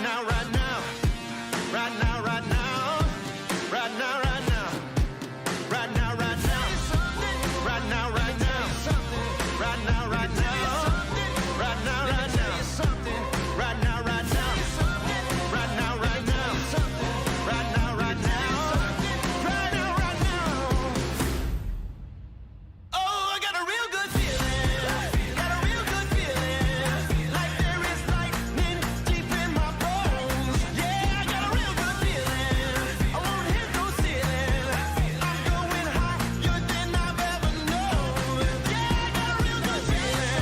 now, right now. Right now, right now. Right now, right now. Right now, right now. Right now, right now. Right now, right now. Right now, right now. Right now, right now. Right now, right now. Right now, right now. Right now, right now. Oh, I got a real good feeling. Got a real good feeling. Like there is lightning deep in my bones. Yeah, I got a real good feeling. I won't hit no ceiling. I'm going higher than I've ever known. Yeah, I got a real good feeling.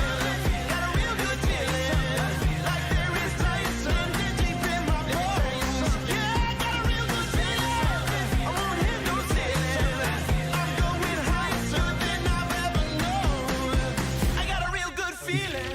Got a real good feeling. Like there is lightning deep in my bones. Yeah, I got a real good feeling. I won't hit no ceiling. I'm going higher than I've ever known. I got a real good feeling.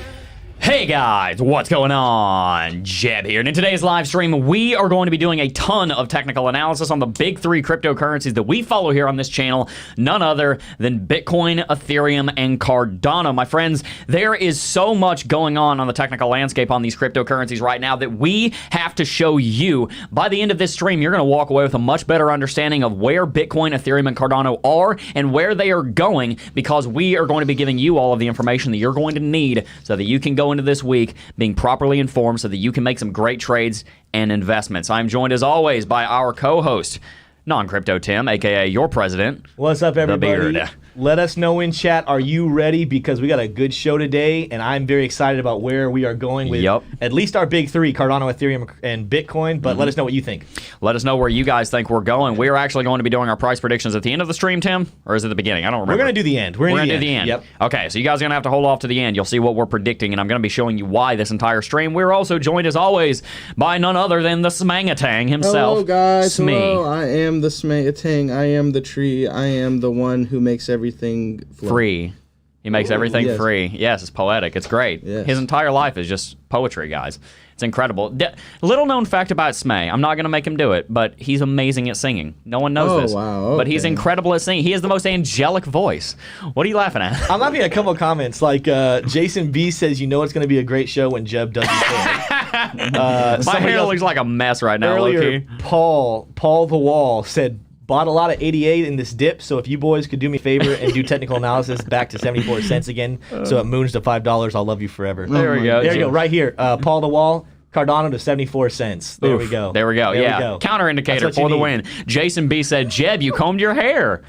Hey guys, what's going on? Jebb here, and in today's live stream, we are going to be doing a ton of technical analysis on the big three cryptocurrencies that we follow here on this channel, none other than Bitcoin, Ethereum, and Cardano. My friends, there is so much going on the technical landscape on these cryptocurrencies right now that we have to show you. By the end of this stream, you're going to walk away with a much better understanding of where Bitcoin, Ethereum, and Cardano are and where they are going, because we are going to be giving you all of the information that you're going to need so that you can go into this week being properly informed so that you can make some great trades and investments. I'm joined as always by our co-host, Non-Crypto Tim, aka your president. What's up, everybody? The Beard. Let us know in chat, are you ready? Because we got a good show today, and I'm very excited about where we are going with at least our big three, Cardano, Ethereum, and Bitcoin, but let us know what you think. Let us know where you guys think we're going. We're actually going to be doing our price predictions at the end of the stream, Tim, or is it the beginning? I don't remember. We're going to do the end. We're going to do the end. Yep. Okay, so you guys are going to have to hold off to the end. You'll see what we're predicting, and I'm going to be showing you why this entire stream. We're also joined, as always, by none other than the Smangatang himself. Hello, guys. Smee. Hello. I am the Smangatang. I am the tree. I am the one who makes everything free. He makes everything yes. free. Yes, it's poetic. It's great. Yes. His entire life is just poetry, guys. It's incredible. Little known fact about Smay. I'm not going to make him do it, but he's amazing at singing. No one knows this. Wow. Okay. But he's incredible at singing. He has the most angelic voice. What are you laughing at? I'm laughing at a couple of comments. Like Jason B says, you know it's going to be a great show when Jebb does his thing. My hair looks like a mess right now, Earlier, Loki. Paul the Wall said, bought a lot of 88 in this dip, so if you boys could do me a favor and do technical analysis back to 74 cents again, so it moons to $5, I'll love you forever. There we go. There you go, right here. Paul the Wall, Cardano to 74 cents. There we go. There we go. There yeah. we go. Counter indicator for the win. Jason B said, Jebb, you combed your hair.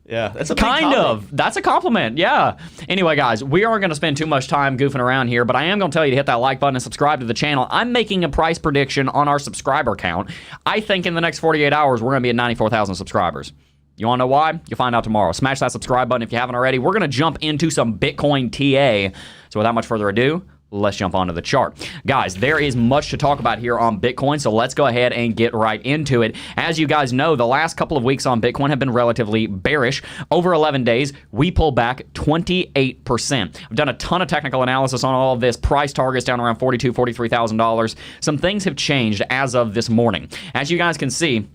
Yeah, that's a big kind comment. of. That's a compliment. Yeah. Anyway, guys, we aren't going to spend too much time goofing around here, but I am going to tell you to hit that like button and subscribe to the channel. I'm making a price prediction on our subscriber count. I think in the next 48 hours, we're going to be at 94,000 subscribers. You want to know why? You'll find out tomorrow. Smash that subscribe button if you haven't already. We're going to jump into some Bitcoin TA. So without much further ado, let's jump onto the chart. Guys, there is much to talk about here on Bitcoin, so let's go ahead and get right into it. As you guys know, the last couple of weeks on Bitcoin have been relatively bearish. Over 11 days, we pulled back 28%. I've done a ton of technical analysis on all of this. Price targets down around $42,000, $43,000. Some things have changed as of this morning. As you guys can see,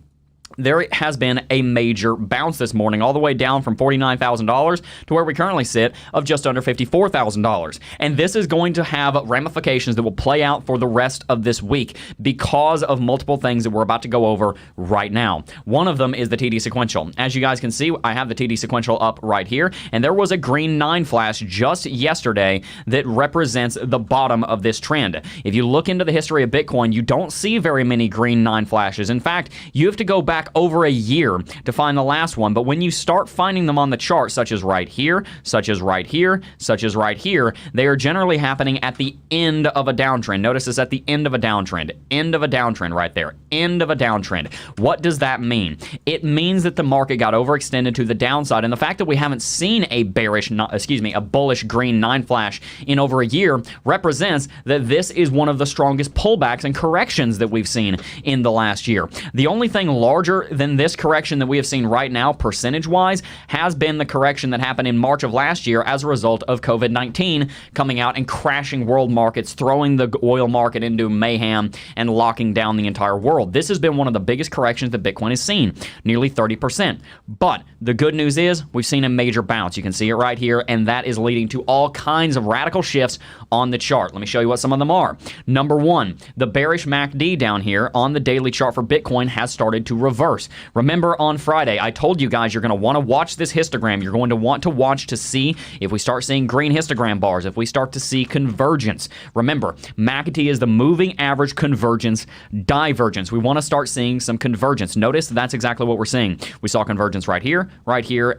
there has been a major bounce this morning, all the way down from $49,000 to where we currently sit of just under $54,000. And this is going to have ramifications that will play out for the rest of this week because of multiple things that we're about to go over right now. One of them is the TD sequential. As you guys can see, I have the TD sequential up right here, and there was a green 9 flash just yesterday that represents the bottom of this trend. If you look into the history of Bitcoin, you don't see very many green 9 flashes. In fact, you have to go back over a year to find the last one, but when you start finding them on the chart, such as right here, such as right here, such as right here, they are generally happening at the end of a downtrend. Notice it's at the end of a downtrend. End of a downtrend right there. End of a downtrend. What does that mean? It means that the market got overextended to the downside, and the fact that we haven't seen a a bullish green 9 flash in over a year represents that this is one of the strongest pullbacks and corrections that we've seen in the last year. The only thing larger larger than this correction that we have seen right now, percentage-wise, has been the correction that happened in March of last year as a result of COVID-19 coming out and crashing world markets, throwing the oil market into mayhem and locking down the entire world. This has been one of the biggest corrections that Bitcoin has seen, nearly 30%. But the good news is we've seen a major bounce. You can see it right here, and that is leading to all kinds of radical shifts on the chart. Let me show you what some of them are. Number one, the bearish MACD down here on the daily chart for Bitcoin has started to reverse. Remember on Friday, I told you guys you're going to want to watch this histogram. You're going to want to watch to see if we start seeing green histogram bars, if we start to see convergence. Remember, MACD is the moving average convergence divergence. We want to start seeing some convergence. Notice that's exactly what we're seeing. We saw convergence right here,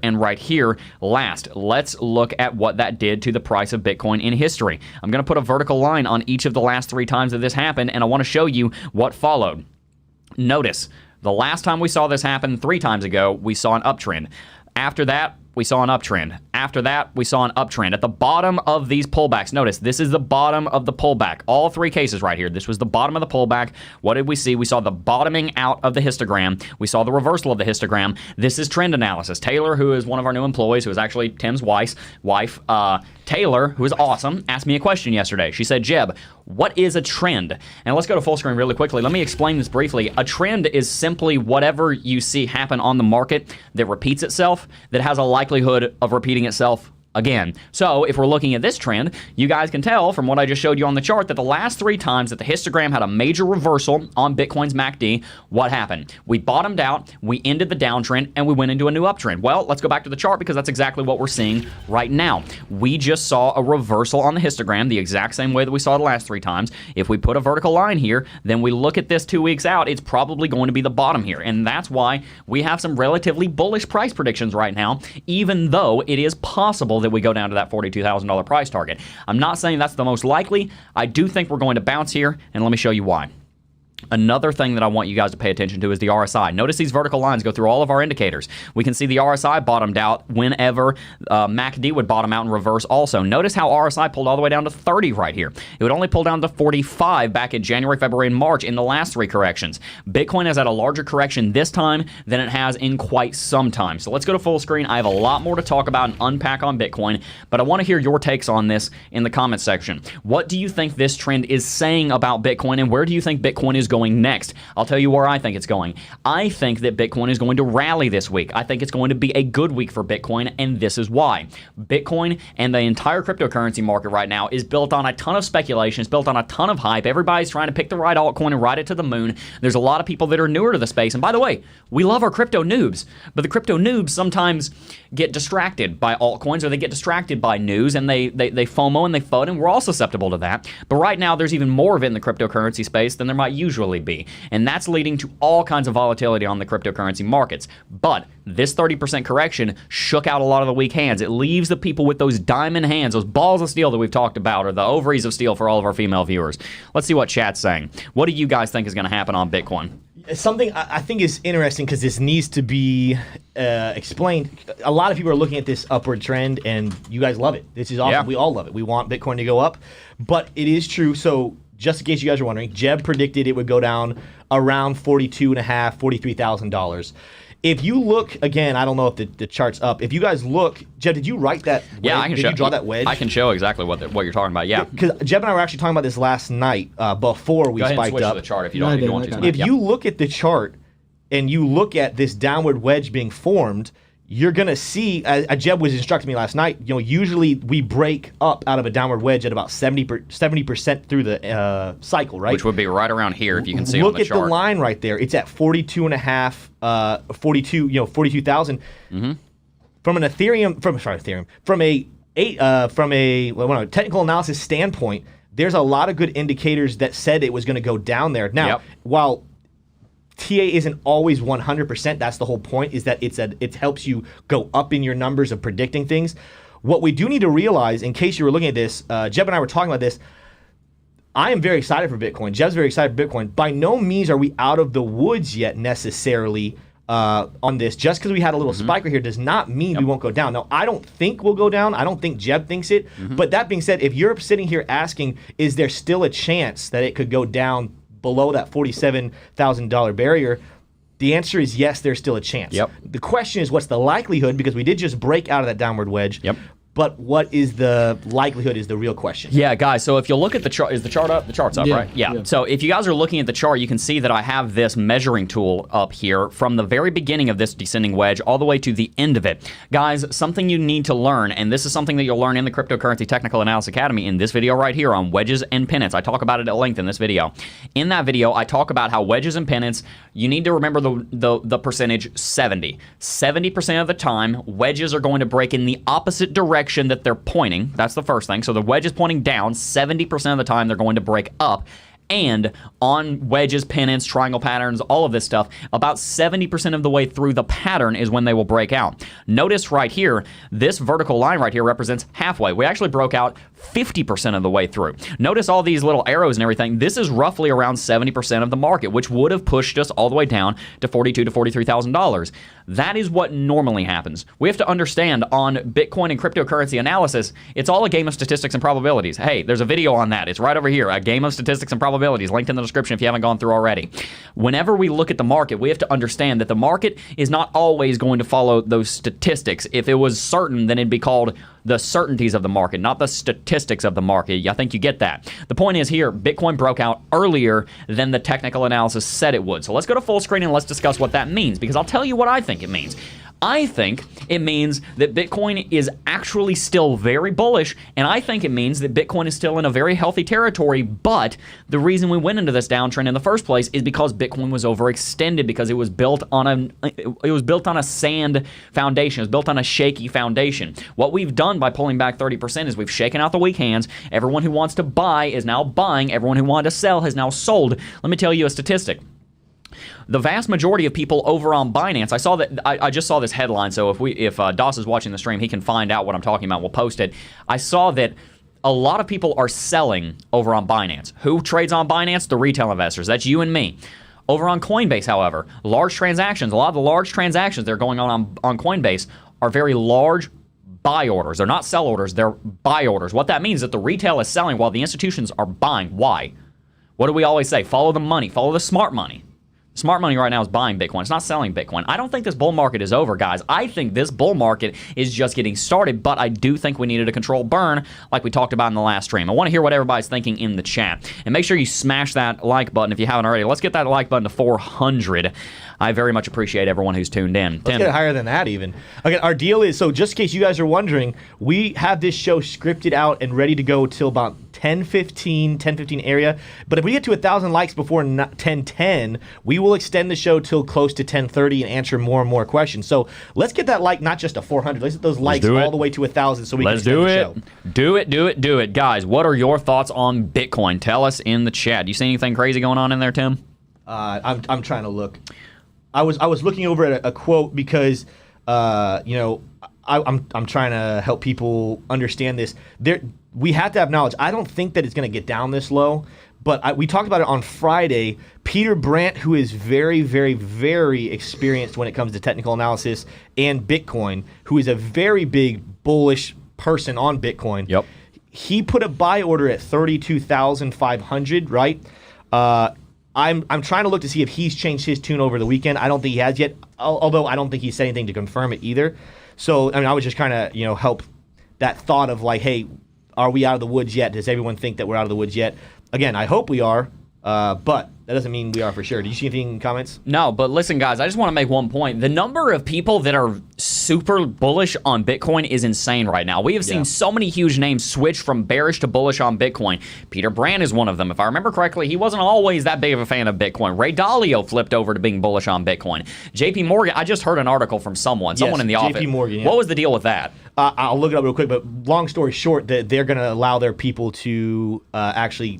and right here last. Let's look at what that did to the price of Bitcoin in history. I'm going to put a vertical line on each of the last 3 times that this happened, and I want to show you what followed. Notice, the last time we saw this happen 3 times ago, we saw an uptrend. After that, we saw an uptrend. After that, we saw an uptrend. At the bottom of these pullbacks, notice this is the bottom of the pullback. All 3 cases right here. This was the bottom of the pullback. What did we see? We saw the bottoming out of the histogram. We saw the reversal of the histogram. This is trend analysis. Taylor, who is one of our new employees, who is actually Tim's wife, Taylor, who is awesome, asked me a question yesterday. She said, Jebb, what is a trend? And let's go to full screen really quickly. Let me explain this briefly. A trend is simply whatever you see happen on the market that repeats itself, that has a likelihood of repeating itself again. So if we're looking at this trend, you guys can tell from what I just showed you on the chart that the last 3 times that the histogram had a major reversal on Bitcoin's MACD, what happened? We bottomed out, we ended the downtrend, and we went into a new uptrend. Well, let's go back to the chart because that's exactly what we're seeing right now. We just saw a reversal on the histogram the exact same way that we saw the last 3 times. If we put a vertical line here, then we look at this 2 weeks out, it's probably going to be the bottom here. And that's why we have some relatively bullish price predictions right now, even though it is possible that we go down to that $42,000 price target. I'm not saying that's the most likely. I do think we're going to bounce here, and let me show you why. Another thing that I want you guys to pay attention to is the RSI. Notice these vertical lines go through all of our indicators. We can see the RSI bottomed out whenever MACD would bottom out and reverse also. Notice how RSI pulled all the way down to 30 right here. It would only pull down to 45 back in January, February, and March in the last 3 corrections. Bitcoin has had a larger correction this time than it has in quite some time. So let's go to full screen. I have a lot more to talk about and unpack on Bitcoin, but I want to hear your takes on this in the comments section. What do you think this trend is saying about Bitcoin, and where do you think Bitcoin is going next? I'll tell you where I think it's going. I think that Bitcoin is going to rally this week. I think it's going to be a good week for Bitcoin, and this is why. Bitcoin and the entire cryptocurrency market right now is built on a ton of speculation. It's built on a ton of hype. Everybody's trying to pick the right altcoin and ride it to the moon. There's a lot of people that are newer to the space, and by the way, we love our crypto noobs, but the crypto noobs sometimes get distracted by altcoins, or they get distracted by news, and they FOMO and they FUD, and we're all susceptible to that. But right now, there's even more of it in the cryptocurrency space than there might usually be. And that's leading to all kinds of volatility on the cryptocurrency markets. But this 30% correction shook out a lot of the weak hands. It leaves the people with those diamond hands, those balls of steel that we've talked about, or the ovaries of steel for all of our female viewers. Let's see what chat's saying. What do you guys think is going to happen on Bitcoin? Something I think is interesting because this needs to be explained. A lot of people are looking at this upward trend, and you guys love it. This is awesome. Yeah. We all love it. We want Bitcoin to go up. But it is true. So just in case you guys are wondering, Jebb predicted it would go down around $42,500, $43,000. If you look, again, I don't know if the chart's up. If you guys look, Jebb, did you write that wedge? Yeah, I can did show. You draw that wedge? I can show exactly what you're talking about, yeah. Because Jebb and I were actually talking about this last night before we Go ahead spiked and switch up. to the chart if you want to. If you look at the chart and you look at this downward wedge being formed, you're going to see, Jebb was instructing me last night, usually we break up out of a downward wedge at about 70% through the cycle, right? Which would be right around here if you can see on the chart. Look at the line right there. It's at 42,500, 42,000. Mm-hmm. From a technical analysis standpoint, there's a lot of good indicators that said it was going to go down there. Now, while TA isn't always 100%. That's the whole point, is that it helps you go up in your numbers of predicting things. What we do need to realize, in case you were looking at this, Jebb and I were talking about this, I am very excited for Bitcoin. Jebb's very excited for Bitcoin. By no means are we out of the woods yet necessarily on this. Just because we had a little spike right here does not mean we won't go down. Now, I don't think we'll go down. I don't think Jebb thinks it. But that being said, if you're sitting here asking, is there still a chance that it could go down below that $47,000 barrier, The answer is yes, there's still a chance. Yep. The question is, what's the likelihood? Because we did just break out of that downward wedge. Yep. But what is the likelihood is the real question. Yeah, guys, so if you look at the chart, is the chart up? The chart's up, Yeah, right? Yeah. yeah. So if you guys are looking at the chart, you can see that I have this measuring tool up here from the very beginning of this descending wedge all the way to the end of it. Guys, something you need to learn, and this is something that you'll learn in the Cryptocurrency Technical Analysis Academy in this video right here on wedges and pennants. I talk about it at length in this video. In that video, I talk about how wedges and pennants, you need to remember the percentage 70. 70% of the time, wedges are going to break in the opposite direction that they're pointing. That's the first thing. So the wedge is pointing down. 70% of the time, they're going to break up. And on wedges, pennants, triangle patterns, all of this stuff, about 70% of the way through the pattern is when they will break out. Notice right here, this vertical line right here represents halfway. We actually broke out 50% of the way through. Notice all these little arrows and everything. This is roughly around 70% of the market, which would have pushed us all the way down to $42,000 to $43,000. That is what normally happens. We have to understand on Bitcoin and cryptocurrency analysis, it's all a game of statistics and probabilities. Hey, there's a video on that. It's right over here, a game of statistics and probabilities, linked in the description if you haven't gone through already. Whenever we look at the market, we have to understand that the market is not always going to follow those statistics. If it was certain, then it'd be called the certainties of the market, not the statistics of the market. I think you get that. The point is here, Bitcoin broke out earlier than the technical analysis said it would. So let's go to full screen and let's discuss what that means, because I'll tell you what I think it means. I think it means that Bitcoin is actually still very bullish, and I think it means that Bitcoin is still in a very healthy territory, but the reason we went into this downtrend in the first place is because Bitcoin was overextended, because it was built on a sand foundation. It was built on a shaky foundation. What we've done by pulling back 30% is we've shaken out the weak hands. Everyone who wants to buy is now buying. Everyone who wanted to sell has now sold. Let me tell you a statistic. The vast majority of people over on Binance, I just saw this headline, so if Doss is watching the stream, he can find out what I'm talking about. We'll post it. I saw that a lot of people are selling over on Binance. Who trades on Binance? The retail investors. That's you and me. Over on Coinbase, however, large transactions, a lot of the large transactions that are going on Coinbase are very large buy orders. They're not sell orders, they're buy orders. What that means is that the retail is selling while the institutions are buying. Why? What do we always say? Follow the money, follow the smart money. Smart money right now is buying Bitcoin. It's not selling Bitcoin. I don't think this bull market is over, guys. I think this bull market is just getting started, but I do think we needed a controlled burn like we talked about in the last stream. I want to hear what everybody's thinking in the chat. And make sure you smash that like button if you haven't already. Let's get that like button to 400. I very much appreciate everyone who's tuned in. Let's get it higher than that even. Okay, our deal is, so just in case you guys are wondering, we have this show scripted out and ready to go till about 10:15 area. But if we get to 1,000 likes before 10:10, we will extend the show till close to 10:30 and answer more and more questions. So let's get that like not just to 400. Let's get those likes all the way to 1,000 so we can extend the show. Do it. Guys, what are your thoughts on Bitcoin? Tell us in the chat. You see anything crazy going on in there, Tim? I'm trying to look. I was looking over at a quote because I'm trying to help people understand this. We have to have knowledge. I don't think that it's going to get down this low, but we talked about it on Friday. Peter Brandt, who is very, very, very experienced when it comes to technical analysis, and Bitcoin, who is a very big bullish person on Bitcoin. Yep. He put a buy order at 32,500, right? I'm trying to look to see if he's changed his tune over the weekend. I don't think he has yet, although I don't think he said anything to confirm it either. So, I mean, I was just kind of, help that thought of like, hey, are we out of the woods yet? Does everyone think that we're out of the woods yet? Again, I hope we are, but that doesn't mean we are for sure. Do you see anything in comments? No, but listen, guys, I just want to make one point. The number of people that are super bullish on Bitcoin is insane right now. We have seen so many huge names switch from bearish to bullish on Bitcoin. Peter Brandt is one of them. If I remember correctly, he wasn't always that big of a fan of Bitcoin. Ray Dalio flipped over to being bullish on Bitcoin. JP Morgan, I just heard an article from someone in the office. JP Morgan, yeah. What was the deal with that? I'll look it up real quick, but long story short, that they're going to allow their people to actually...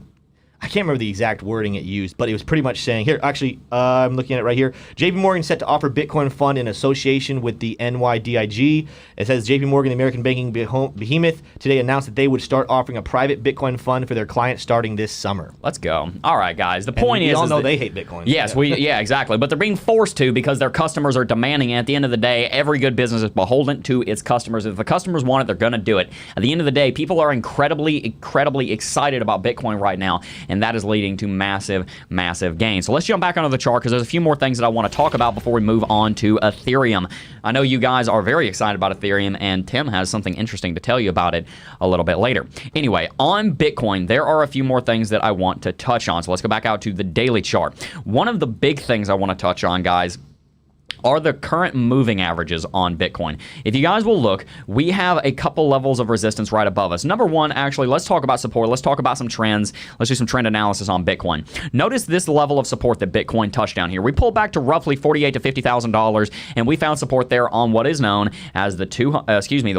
I can't remember the exact wording it used, but it was pretty much saying, here, actually, I'm looking at it right here. JP Morgan set to offer Bitcoin fund in association with the NYDIG. It says JP Morgan, the American banking behemoth, today announced that they would start offering a private Bitcoin fund for their clients starting this summer. Let's go. All right, guys. The point is... We all know they hate Bitcoin. Yes, exactly. But they're being forced to because their customers are demanding it. At the end of the day, every good business is beholden to its customers. If the customers want it, they're going to do it. At the end of the day, people are incredibly, incredibly excited about Bitcoin right now. and that is leading to massive, massive gains. So let's jump back onto the chart because there's a few more things that I want to talk about before we move on to Ethereum. I know you guys are very excited about Ethereum, and Tim has something interesting to tell you about it a little bit later. Anyway, on Bitcoin, there are a few more things that I want to touch on. So let's go back out to the daily chart. One of the big things I want to touch on, guys, are the current moving averages on Bitcoin. If you guys will look, we have a couple levels of resistance right above us. Number one, actually, let's talk about support. Let's talk about some trends. Let's do some trend analysis on Bitcoin. Notice this level of support that Bitcoin touched down here. We pulled back to roughly $48,000 to $50,000, and we found support there on what is known as the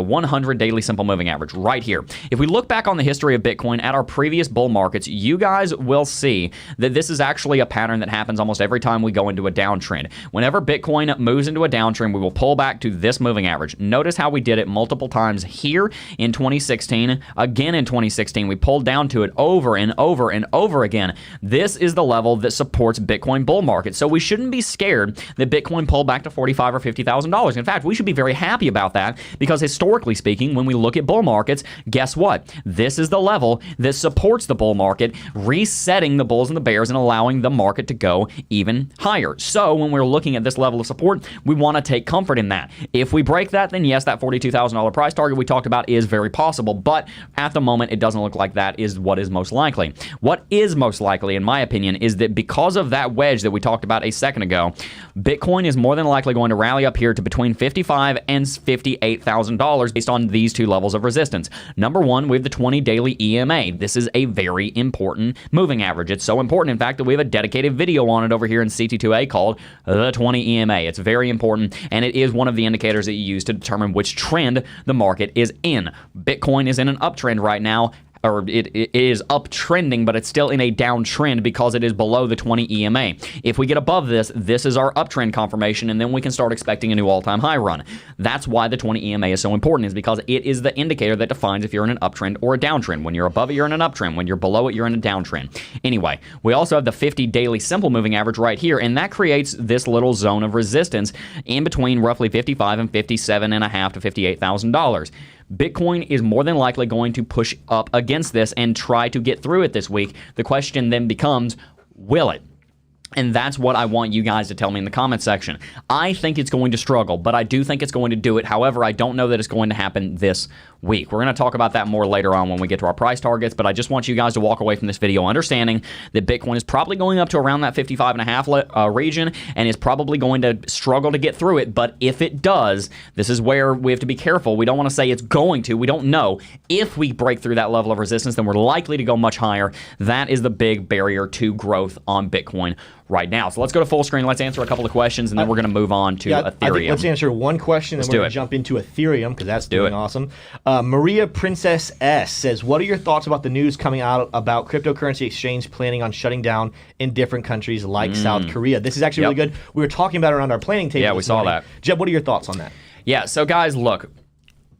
100 daily simple moving average right here. If we look back on the history of Bitcoin at our previous bull markets, you guys will see that this is actually a pattern that happens almost every time we go into a downtrend. Whenever Bitcoin moves into a downtrend, we will pull back to this moving average. Notice how we did it multiple times here in 2016. Again in 2016, we pulled down to it over and over and over again. This is the level that supports Bitcoin bull market. So we shouldn't be scared that Bitcoin pulled back to $45,000 or $50,000. In fact, we should be very happy about that because historically speaking, when we look at bull markets, guess what? This is the level that supports the bull market, resetting the bulls and the bears and allowing the market to go even higher. So when we're looking at this level of support, we want to take comfort in that. If we break that, then yes, that $42,000 price target we talked about is very possible, but at the moment, it doesn't look like that is what is most likely. What is most likely, in my opinion, is that because of that wedge that we talked about a second ago, Bitcoin is more than likely going to rally up here to between $55,000 and $58,000 based on these two levels of resistance. Number one, we have the 20 daily EMA. This is a very important moving average. It's so important, in fact, that we have a dedicated video on it over here in CT2A called the 20 EMA. It's very important, and it is one of the indicators that you use to determine which trend the market is in. Bitcoin is in an uptrend right now, or it is uptrending, but it's still in a downtrend because it is below the 20 EMA. If we get above this, this is our uptrend confirmation, and then we can start expecting a new all-time high run. That's why the 20 EMA is so important, is because it is the indicator that defines if you're in an uptrend or a downtrend. When you're above it, you're in an uptrend. When you're below it, you're in a downtrend. Anyway, we also have the 50 daily simple moving average right here, and that creates this little zone of resistance in between roughly $55,000 and $57,500 to $58,000. Bitcoin is more than likely going to push up against this and try to get through it this week. The question then becomes, will it? And that's what I want you guys to tell me in the comment section. I think it's going to struggle, but I do think it's going to do it. However, I don't know that it's going to happen this week. We're going to talk about that more later on when we get to our price targets, but I just want you guys to walk away from this video understanding that Bitcoin is probably going up to around that 55.5 region and is probably going to struggle to get through it. But if it does, this is where we have to be careful. We don't want to say it's going to. We don't know. If we break through that level of resistance, then we're likely to go much higher. That is the big barrier to growth on Bitcoin right now. So let's go to full screen. Let's answer a couple of questions, and then we're going to move on to Ethereum. I think let's answer one question, and we're going to jump into Ethereum because that's doing awesome. Maria Princess S says, what are your thoughts about the news coming out about cryptocurrency exchange planning on shutting down in different countries like South Korea? This is actually really good. We were talking about it around our planning table. Yeah, we saw that. Jebb, what are your thoughts on that? Yeah, so guys, look,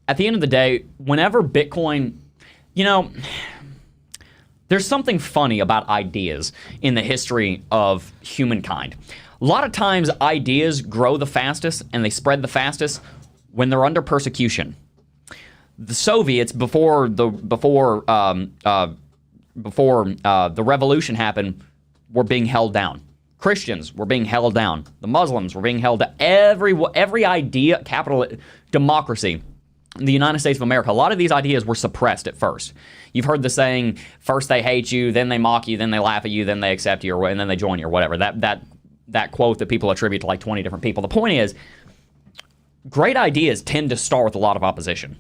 at the end of the day, whenever Bitcoin, there's something funny about ideas in the history of humankind. A lot of times ideas grow the fastest and they spread the fastest when they're under persecution. The Soviets, before the revolution happened, were being held down. Christians were being held down. The Muslims were being held down. Every idea, democracy, in the United States of America, a lot of these ideas were suppressed at first. You've heard the saying, first they hate you, then they mock you, then they laugh at you, then they accept you, and then they join you, or whatever. That quote that people attribute to like 20 different people. The point is, great ideas tend to start with a lot of opposition.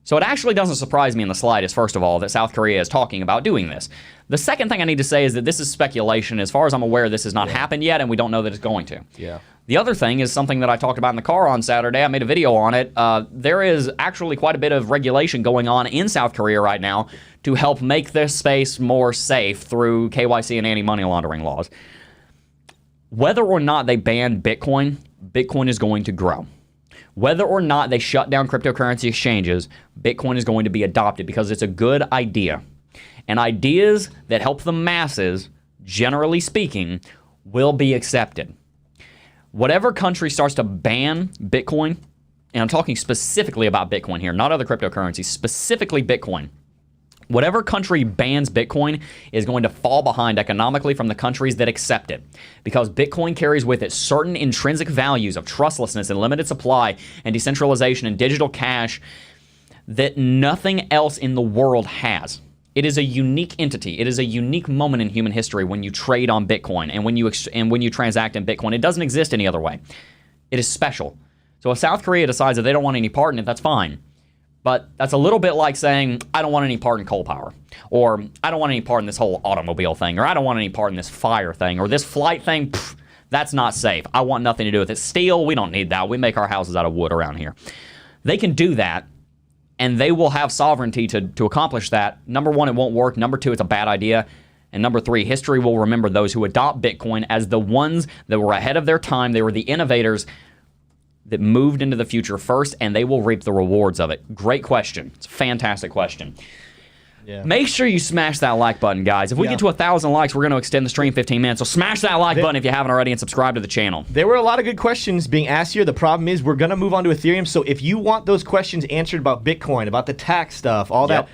So it actually doesn't surprise me in the slightest, first of all, that South Korea is talking about doing this. The second thing I need to say is that this is speculation. As far as I'm aware, this has not happened yet, and we don't know that it's going to. Yeah. The other thing is something that I talked about in the car on Saturday. I made a video on it. There is actually quite a bit of regulation going on in South Korea right now to help make this space more safe through KYC and anti-money laundering laws. Whether or not they ban Bitcoin, Bitcoin is going to grow. Whether or not they shut down cryptocurrency exchanges, Bitcoin is going to be adopted because it's a good idea. And ideas that help the masses, generally speaking, will be accepted. Whatever country starts to ban Bitcoin, and I'm talking specifically about Bitcoin here, not other cryptocurrencies, specifically Bitcoin, Whatever country bans Bitcoin is going to fall behind economically from the countries that accept it, because Bitcoin carries with it certain intrinsic values of trustlessness and limited supply and decentralization and digital cash that nothing else in the world has. It is a unique entity. It is a unique moment in human history when you trade on Bitcoin and when you transact in Bitcoin. It doesn't exist any other way. It is special. So if South Korea decides that they don't want any part in it, that's fine. But that's a little bit like saying, I don't want any part in coal power, or I don't want any part in this whole automobile thing, or I don't want any part in this fire thing, or this flight thing. Pff, that's not safe. I want nothing to do with it. Steel, we don't need that. We make our houses out of wood around here. They can do that, and they will have sovereignty to accomplish that. Number one, it won't work. Number two, it's a bad idea. And number three, history will remember those who adopt Bitcoin as the ones that were ahead of their time. They were the innovators that moved into the future first, and they will reap the rewards of it. Great question. It's a fantastic question. Yeah. Make sure you smash that like button, guys. If we get to 1,000 likes, we're going to extend the stream 15 minutes. So smash that like button if you haven't already, and subscribe to the channel. There were a lot of good questions being asked here. The problem is we're going to move on to Ethereum. So if you want those questions answered about Bitcoin, about the tax stuff, all that,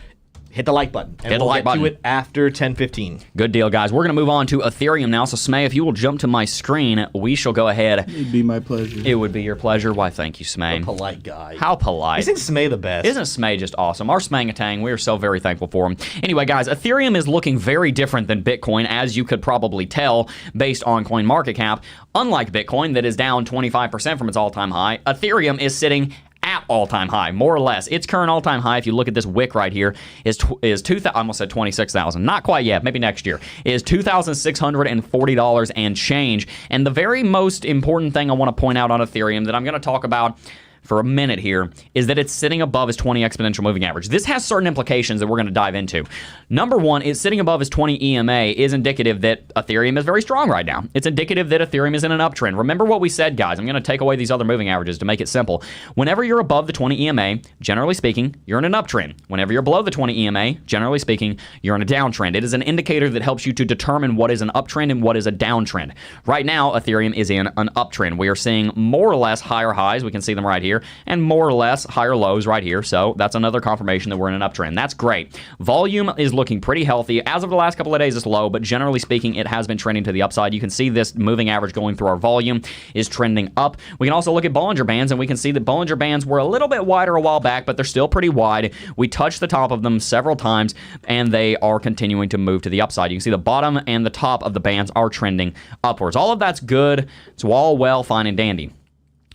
hit the like button. And Hit the like button. To it after 10:15. Good deal, guys. We're going to move on to Ethereum now. So, Smay, if you will jump to my screen, we shall go ahead. It'd be my pleasure. It would be your pleasure. Why, thank you, Smay. Polite guy. How polite. Isn't Smay the best? Isn't Smay just awesome? Our Smangatang, we are so very thankful for him. Anyway, guys, Ethereum is looking very different than Bitcoin, as you could probably tell based on CoinMarketCap. Unlike Bitcoin, that is down 25% from its all-time high, Ethereum is sitting at all-time high, more or less. Its current all-time high, if you look at this wick right here, is I almost said 26,000. Not quite yet. Maybe next year. Is $2,640 and change. And the very most important thing I want to point out on Ethereum that I'm going to talk about for a minute here is that it's sitting above its 20 exponential moving average. This has certain implications that we're going to dive into. Number one, it's sitting above its 20 EMA is indicative that Ethereum is very strong right now. It's indicative that Ethereum is in an uptrend. Remember what we said, guys. I'm going to take away these other moving averages to make it simple. Whenever you're above the 20 EMA, generally speaking, you're in an uptrend. Whenever you're below the 20 EMA, generally speaking, you're in a downtrend. It is an indicator that helps you to determine what is an uptrend and what is a downtrend. Right now, Ethereum is in an uptrend. We are seeing more or less higher highs. We can see them right here. And more or less higher lows right here. So that's another confirmation that we're in an uptrend. That's great. Volume is looking pretty healthy. As of the last couple of days, it's low, but generally speaking, it has been trending to the upside. You can see this moving average going through our volume is trending up. We can also look at Bollinger Bands, and we can see that Bollinger Bands were a little bit wider a while back, but they're still pretty wide. We touched the top of them several times, and they are continuing to move to the upside. You can see the bottom and the top of the bands are trending upwards. All of that's good. It's all well, fine, and dandy.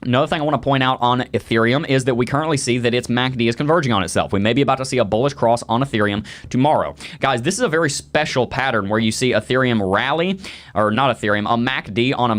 Another thing I want to point out on Ethereum is that we currently see that its MACD is converging on itself. We may be about to see a bullish cross on Ethereum tomorrow. Guys, this is a very special pattern where you see Ethereum rally, or not Ethereum, a MACD on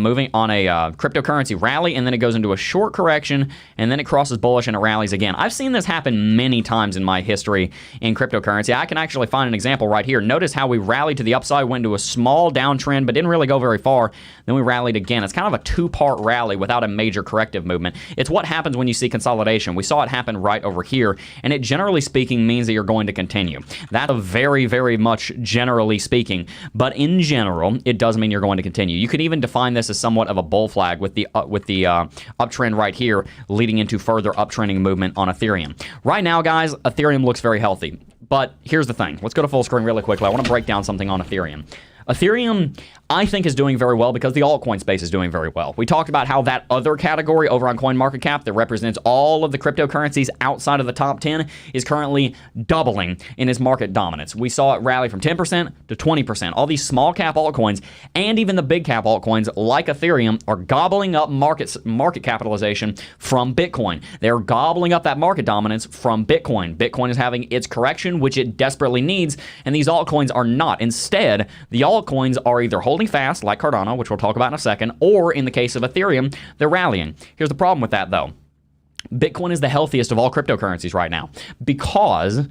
a cryptocurrency rally, and then it goes into a short correction, and then it crosses bullish and it rallies again. I've seen this happen many times in my history in cryptocurrency. I can actually find an example right here. Notice how we rallied to the upside, went into a small downtrend, but didn't really go very far. Then we rallied again. It's kind of a two-part rally without a major corrective movement. It's what happens when you see consolidation. We saw it happen right over here, and it generally speaking means that you're going to continue. That's a very, very much generally speaking, but in general, it does mean you're going to continue. You could even define this as somewhat of a bull flag with the uptrend right here leading into further uptrending movement on Ethereum. Right now, guys, Ethereum looks very healthy, but here's the thing. Let's go to full screen really quickly. I want to break down something on Ethereum. Ethereum, I think, is doing very well because the altcoin space is doing very well. We talked about how that other category over on CoinMarketCap that represents all of the cryptocurrencies outside of the top 10 is currently doubling in its market dominance. We saw it rally from 10% to 20%. All these small cap altcoins and even the big cap altcoins like Ethereum are gobbling up market capitalization from Bitcoin. They're gobbling up that market dominance from Bitcoin. Bitcoin is having its correction, which it desperately needs, and these altcoins are not. Instead, the altcoins are either holding fast, like Cardano, which we'll talk about in a second, or in the case of Ethereum, they're rallying. Here's the problem with that, though. Bitcoin is the healthiest of all cryptocurrencies right now because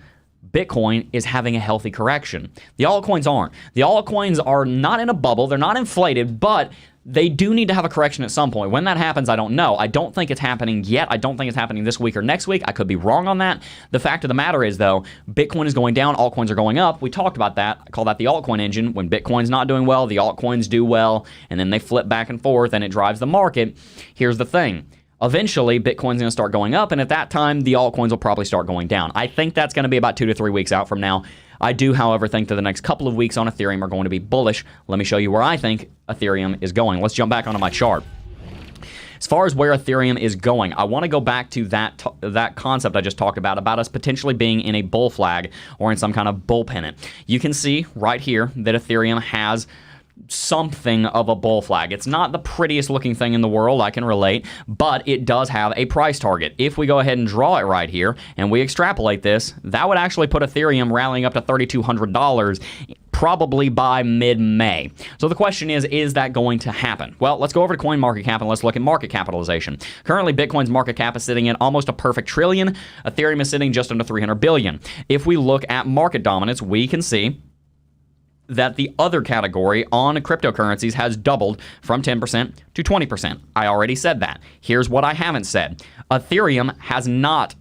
Bitcoin is having a healthy correction. The altcoins aren't. The altcoins are not in a bubble. They're not inflated, but they do need to have a correction at some point. When that happens, I don't know. I don't think it's happening yet. I don't think it's happening this week or next week. I could be wrong on that. The fact of the matter is, though, Bitcoin is going down, altcoins are going up. We talked about that. I call that the altcoin engine. When Bitcoin's not doing well, the altcoins do well, and then they flip back and forth, and it drives the market. Here's the thing. Eventually, Bitcoin's going to start going up, and at that time, the altcoins will probably start going down. I think that's going to be about 2 to 3 weeks out from now. I do, however, think that the next couple of weeks on Ethereum are going to be bullish. Let me show you where I think Ethereum is going. Let's jump back onto my chart. As far as where Ethereum is going, I want to go back to that concept I just talked about us potentially being in a bull flag or in some kind of bull pennant. You can see right here that Ethereum has something of a bull flag. It's not the prettiest looking thing in the world, I can relate, but it does have a price target. If we go ahead and draw it right here and we extrapolate this, that would actually put Ethereum rallying up to $3,200 probably by mid-May. So the question is that going to happen? Well, let's go over to CoinMarketCap and let's look at market capitalization. Currently, Bitcoin's market cap is sitting at almost a perfect trillion. Ethereum is sitting just under 300 billion. If we look at market dominance, we can see that the other category on cryptocurrencies has doubled from 10% to 20%. I already said that. Here's what I haven't said. Ethereum has not,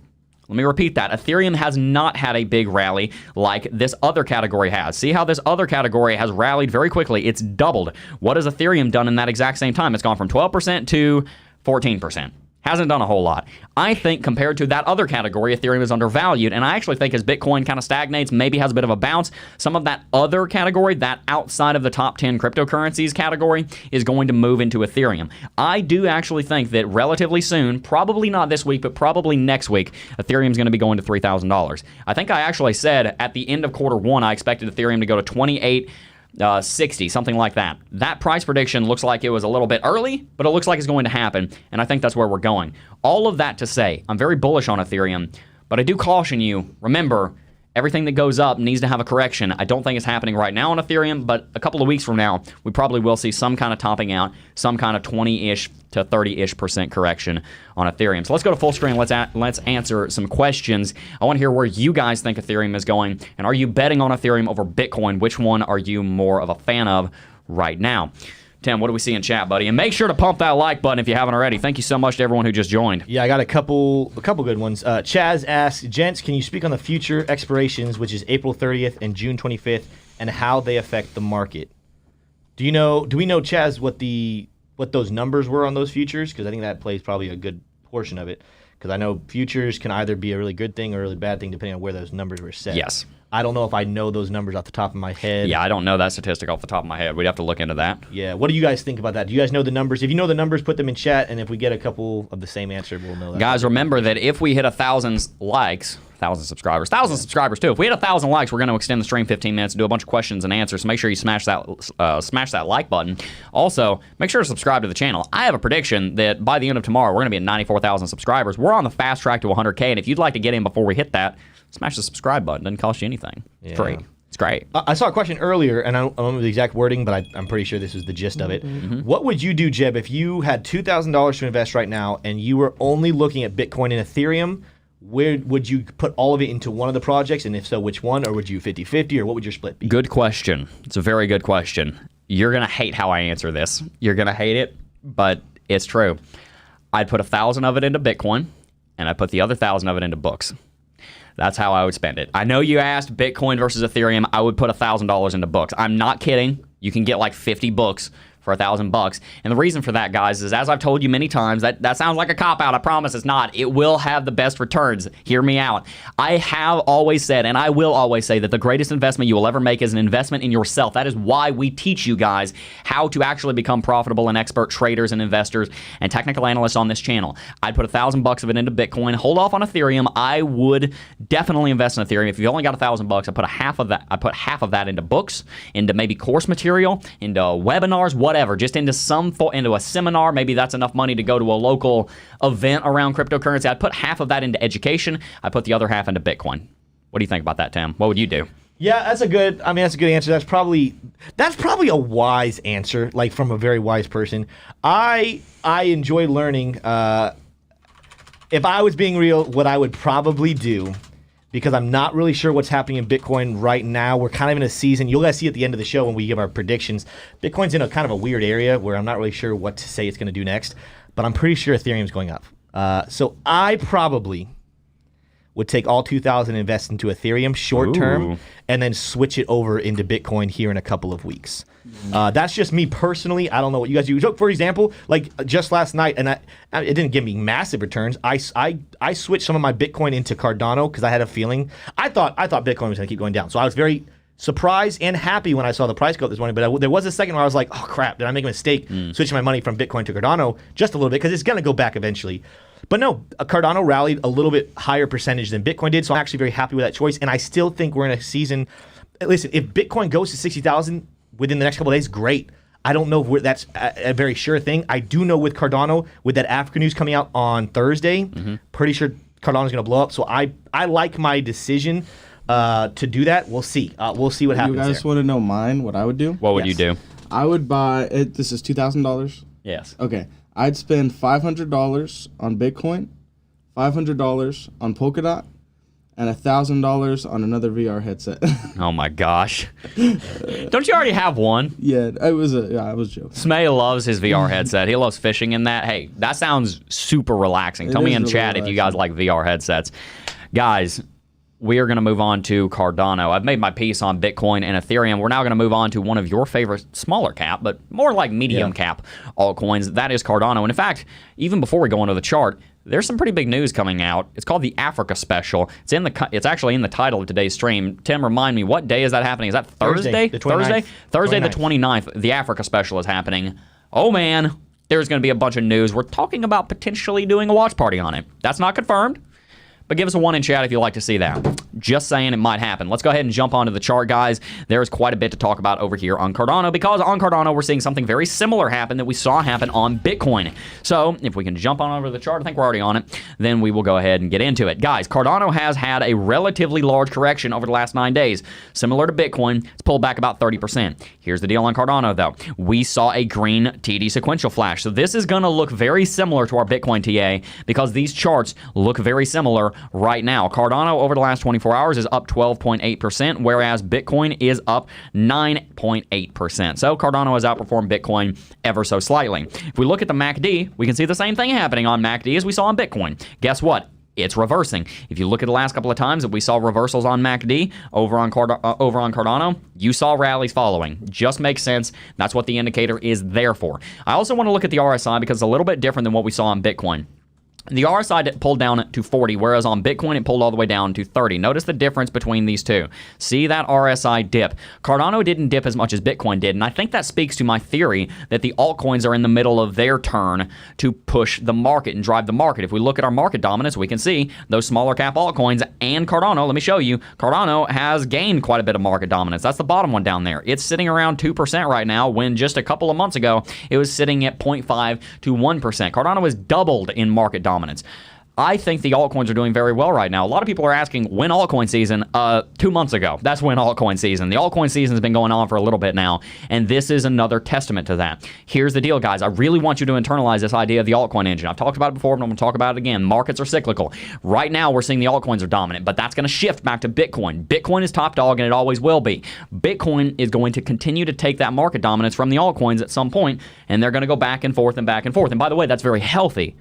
let me repeat that. Ethereum has not had a big rally like this other category has. See how this other category has rallied very quickly? It's doubled. What has Ethereum done in that exact same time? It's gone from 12% to 14%. Hasn't done a whole lot. I think compared to that other category, Ethereum is undervalued, and I actually think as Bitcoin kind of stagnates, maybe has a bit of a bounce, some of that other category, that outside of the top 10 cryptocurrencies category, is going to move into Ethereum. I do actually think that relatively soon, probably not this week, but probably next week, Ethereum is going to be going to $3,000. I think I actually said at the end of Q1, I expected Ethereum to go to 2860, something like that. That price prediction looks like it was a little bit early, but it looks like it's going to happen, and I think that's where we're going. All of that to say, I'm very bullish on Ethereum, but I do caution you, remember, everything that goes up needs to have a correction. I don't think it's happening right now on Ethereum, but a couple of weeks from now, we probably will see some kind of topping out, some kind of 20-ish to 30-ish% correction on Ethereum. So let's go to full screen. Let's answer some questions. I want to hear where you guys think Ethereum is going, and are you betting on Ethereum over Bitcoin? Which one are you more of a fan of right now? Tim, what do we see in chat, buddy? And make sure to pump that like button if you haven't already. Thank you so much to everyone who just joined. Yeah, I got a couple good ones. Chaz asks, gents, can you speak on the future expirations, which is April 30th and June 25th, and how they affect the market? Do we know, Chaz, what those numbers were on those futures? Because I think that plays probably a good portion of it. Because I know futures can either be a really good thing or a really bad thing depending on where those numbers were set. Yes. I don't know if I know those numbers off the top of my head. Yeah, I don't know that statistic off the top of my head. We'd have to look into that. Yeah. What do you guys think about that? Do you guys know the numbers? If you know the numbers, put them in chat, and if we get a couple of the same answer, we'll know that. Guys, remember that if we hit 1,000 likes, 1,000 subscribers, 1,000 subscribers too. If we hit 1,000 likes, we're going to extend the stream 15 minutes and do a bunch of questions and answers. So make sure you smash that like button. Also, make sure to subscribe to the channel. I have a prediction that by the end of tomorrow, we're going to be at 94,000 subscribers. We're on the fast track to 100K, and if you'd like to get in before we hit that, smash the subscribe button. Doesn't cost you anything. It's free. It's great. I saw a question earlier, and I don't know the exact wording, but I'm pretty sure this was the gist of it. What would you do, Jebb, if you had $2,000 to invest right now and you were only looking at Bitcoin and Ethereum? Where would you put all of it into one of the projects, and if so, which one? Or would you 50-50, or what would your split be? Good question. It's a very good question. You're going to hate how I answer this. You're going to hate it, but it's true. I'd put 1,000 of it into Bitcoin, and I'd put the other 1,000 of it into books. That's how I would spend it. I know you asked Bitcoin versus Ethereum. I would put $1,000 into books. I'm not kidding. You can get like 50 books for $1,000. And the reason for that, guys, is as I've told you many times, that sounds like a cop-out. I promise it's not. It will have the best returns. Hear me out. I have always said, and I will always say, that the greatest investment you will ever make is an investment in yourself. That is why we teach you guys how to actually become profitable and expert traders and investors and technical analysts on this channel. I'd put $1,000 of it into Bitcoin. Hold off on Ethereum. I would definitely invest in Ethereum. If you've only got $1,000, I put half of that into books, into maybe course material, into webinars, whatever, just into a seminar. Maybe that's enough money to go to a local event around cryptocurrency. I'd put half of that into education. I put the other half into Bitcoin. What do you think about that, Tim? What would you do? Yeah, that's a good answer. That's probably a wise answer, like from a very wise person. I enjoy learning. If I was being real, what I would probably do, because I'm not really sure what's happening in Bitcoin right now. We're kind of in a season. You'll guys see at the end of the show when we give our predictions. Bitcoin's in a kind of a weird area where I'm not really sure what to say it's going to do next, but I'm pretty sure Ethereum's going up. So I probably would take all 2,000 and invest into Ethereum short term, and then switch it over into Bitcoin here in a couple of weeks. That's just me personally. I don't know what you guys do. So, for example, like just last night, and it didn't give me massive returns. I switched some of my Bitcoin into Cardano because I had a feeling. I thought Bitcoin was going to keep going down. So I was very surprised and happy when I saw the price go up this morning. But there was a second where I was like, oh crap, did I make a mistake switching my money from Bitcoin to Cardano just a little bit, because it's going to go back eventually. But no, Cardano rallied a little bit higher percentage than Bitcoin did, so I'm actually very happy with that choice. And I still think we're in a season. Listen, if Bitcoin goes to 60,000 within the next couple of days, great. I don't know if that's a very sure thing. I do know with Cardano, with that Africa news coming out on Thursday, pretty sure Cardano's going to blow up. So I like my decision to do that. We'll see. We'll see what happens. You guys want to know mine? What I would do? What would you do? I would buy it. This is $2,000. Yes. Okay. I'd spend $500 on Bitcoin, $500 on Polkadot, and $1,000 on another VR headset. Oh my gosh! Don't you already have one? Yeah, I was joking. Smay loves his VR headset. He loves fishing in that. Hey, that sounds super relaxing. Tell me in really chat if you guys like VR headsets. Guys, we are going to move on to Cardano. I've made my piece on Bitcoin and Ethereum. We're now going to move on to one of your favorite smaller cap, but more like medium cap altcoins. That is Cardano. And in fact, even before we go into the chart, there's some pretty big news coming out. It's called the Africa Special. It's actually in the title of today's stream. Tim, remind me, what day is that happening? Is that Thursday? Thursday the 29th. The Africa Special is happening. Oh man, there's going to be a bunch of news. We're talking about potentially doing a watch party on it. That's not confirmed. But give us a 1 in chat if you'd like to see that. Just saying it might happen. Let's go ahead and jump onto the chart, guys. There's quite a bit to talk about over here on Cardano, because on Cardano, we're seeing something very similar happen that we saw happen on Bitcoin. So if we can jump on over to the chart, I think we're already on it, then we will go ahead and get into it. Guys, Cardano has had a relatively large correction over the last 9 days. Similar to Bitcoin, it's pulled back about 30%. Here's the deal on Cardano, though. We saw a green TD sequential flash. So this is going to look very similar to our Bitcoin TA, because these charts look very similar right now. Cardano over the last 24 hours is up 12.8%, whereas Bitcoin is up 9.8%. So Cardano has outperformed Bitcoin ever so slightly. If we look at the MACD, we can see the same thing happening on MACD as we saw on Bitcoin. Guess what? It's reversing. If you look at the last couple of times that we saw reversals on MACD over on Cardano, you saw rallies following. Just makes sense. That's what the indicator is there for. I also want to look at the RSI, because it's a little bit different than what we saw on Bitcoin. The RSI pulled down to 40, whereas on Bitcoin it pulled all the way down to 30. Notice the difference between these two. See that RSI dip. Cardano didn't dip as much as Bitcoin did, and I think that speaks to my theory that the altcoins are in the middle of their turn to push the market and drive the market. If we look at our market dominance, we can see those smaller cap altcoins and Cardano. Let me show you. Cardano has gained quite a bit of market dominance. That's the bottom one down there. It's sitting around 2% right now, when just a couple of months ago it was sitting at 0.5 to 1%. Cardano has doubled in market dominance. I think the altcoins are doing very well right now. A lot of people are asking, when altcoin season? 2 months ago. That's when altcoin season. The altcoin season has been going on for a little bit now, and this is another testament to that. Here's the deal, guys. I really want you to internalize this idea of the altcoin engine. I've talked about it before, but I'm going to talk about it again. Markets are cyclical. Right now, we're seeing the altcoins are dominant, but that's going to shift back to Bitcoin. Bitcoin is top dog, and it always will be. Bitcoin is going to continue to take that market dominance from the altcoins at some point, and they're going to go back and forth and back and forth. And by the way, that's very healthy,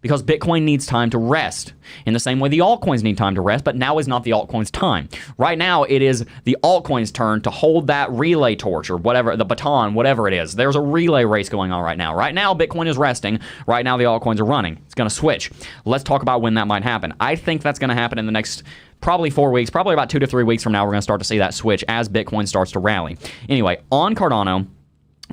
because Bitcoin needs time to rest in the same way the altcoins need time to rest, but now is not the altcoins' time. Right now, it is the altcoins' turn to hold that relay torch, or whatever, the baton, whatever it is. There's a relay race going on right now. Right now, Bitcoin is resting. Right now, the altcoins are running. It's going to switch. Let's talk about when that might happen. I think that's going to happen in the next probably 4 weeks, probably about 2 to 3 weeks from now. We're going to start to see that switch as Bitcoin starts to rally. Anyway, on Cardano,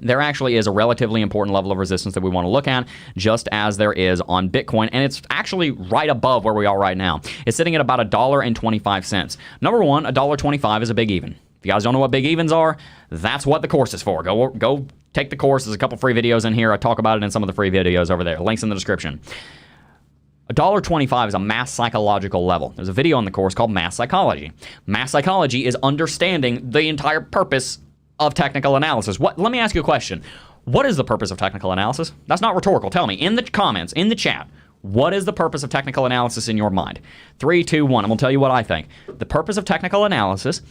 there actually is a relatively important level of resistance that we want to look at, just as there is on Bitcoin, and it's actually right above where we are right now. It's sitting at about $1.25. Number one, $1.25 is a big even. If you guys don't know what big evens are, that's what the course is for. Go take the course. There's a couple free videos in here. I talk about it in some of the free videos over there. Links in the description. $1.25 is a mass psychological level. There's a video in the course called Mass Psychology. Mass psychology is understanding the entire purpose of technical analysis. Let me ask you a question. What is the purpose of technical analysis? That's not rhetorical. Tell me in the comments, in the chat, what is the purpose of technical analysis in your mind? 3, 2, 1. I'm going to tell you what I think. The purpose of technical analysis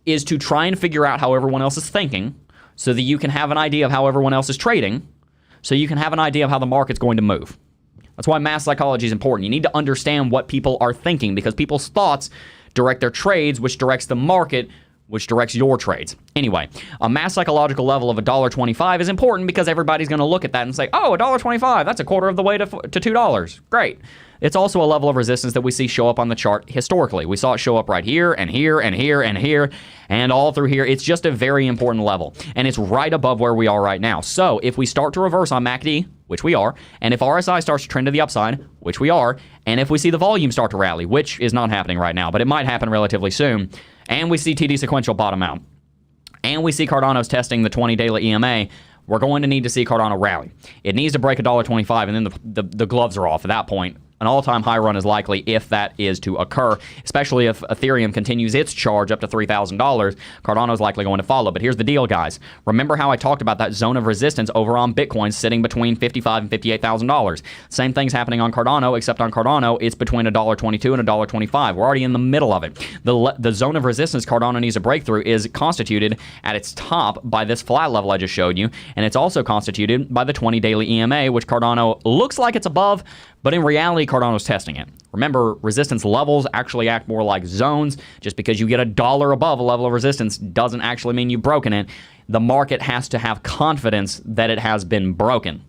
is to try and figure out how everyone else is thinking, so that you can have an idea of how everyone else is trading, so you can have an idea of how the market's going to move. That's why mass psychology is important. You need to understand what people are thinking because people's thoughts direct their trades, which directs the market, which directs your trades. Anyway, a mass psychological level of $1.25 is important because everybody's going to look at that and say, oh, $1.25, that's a quarter of the way to $2. Great. It's also a level of resistance that we see show up on the chart historically. We saw it show up right here and here and here and here and all through here. It's just a very important level, and it's right above where we are right now. So if we start to reverse on MACD, which we are, and if RSI starts to trend to the upside, which we are, and if we see the volume start to rally, which is not happening right now, but it might happen relatively soon, and we see TD sequential bottom out, and we see Cardano's testing the 20 daily EMA, we're going to need to see Cardano rally. It needs to break $1.25, and then the gloves are off at that point. An all-time high run is likely if that is to occur, especially if Ethereum continues its charge up to $3,000. Cardano is likely going to follow. But here's the deal, guys. Remember how I talked about that zone of resistance over on Bitcoin sitting between $55,000 and $58,000. Same thing's happening on Cardano, except on Cardano, it's between $1.22 and $1.25. We're already in the middle of it. The zone of resistance Cardano needs a breakthrough is constituted at its top by this flat level I just showed you, and it's also constituted by the 20 daily EMA, which Cardano looks like it's above, but in reality, Cardano's testing it. Remember, resistance levels actually act more like zones. Just because you get $1 above a level of resistance doesn't actually mean you've broken it. The market has to have confidence that it has been broken.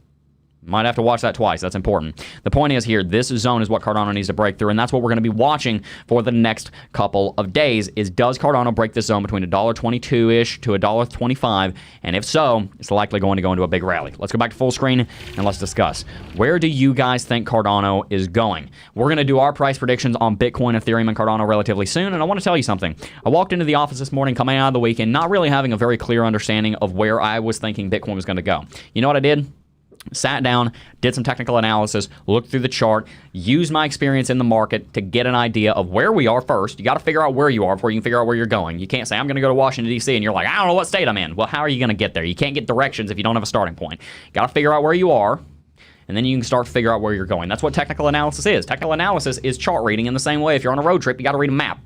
Might have to watch that twice. That's important. The point is here, this zone is what Cardano needs to break through, and that's what we're going to be watching for the next couple of days is does Cardano break this zone between $1.22-ish to $1.25, and if so, it's likely going to go into a big rally. Let's go back to full screen, and let's discuss. Where do you guys think Cardano is going? We're going to do our price predictions on Bitcoin, Ethereum, and Cardano relatively soon, and I want to tell you something. I walked into the office this morning coming out of the weekend not really having a very clear understanding of where I was thinking Bitcoin was going to go. You know what I did? Sat down, did some technical analysis, looked through the chart, used my experience in the market to get an idea of where we are first. You got to figure out where you are before you can figure out where you're going. You can't say, I'm going to go to Washington, D.C., and you're like, I don't know what state I'm in. Well, how are you going to get there? You can't get directions if you don't have a starting point. You got to figure out where you are, and then you can start to figure out where you're going. That's what technical analysis is. Technical analysis is chart reading in the same way. If you're on a road trip, you got to read a map.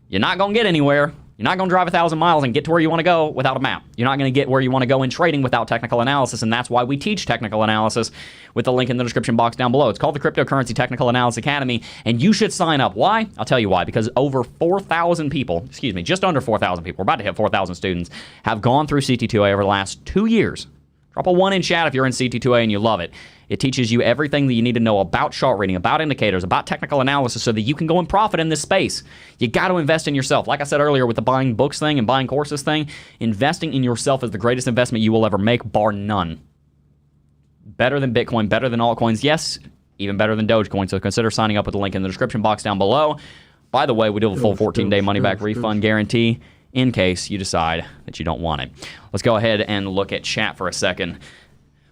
You're not going to get anywhere. You're not going to drive 1,000 miles and get to where you want to go without a map. You're not going to get where you want to go in trading without technical analysis, and that's why we teach technical analysis with the link in the description box down below. It's called the Cryptocurrency Technical Analysis Academy, and you should sign up. Why? I'll tell you why. Because over 4,000 people, just under 4,000 people, we're about to hit 4,000 students, have gone through CT2A over the last 2 years. Drop a 1 in chat if you're in CT2A and you love it. It teaches you everything that you need to know about chart reading, about indicators, about technical analysis so that you can go and profit in this space. You got to invest in yourself. Like I said earlier with the buying books thing and buying courses thing, investing in yourself is the greatest investment you will ever make, bar none. Better than Bitcoin, better than altcoins, yes, even better than Dogecoin. So consider signing up with the link in the description box down below. By the way, we do have a full 14-day money-back refund guarantee in case you decide that you don't want it. Let's go ahead and look at chat for a second.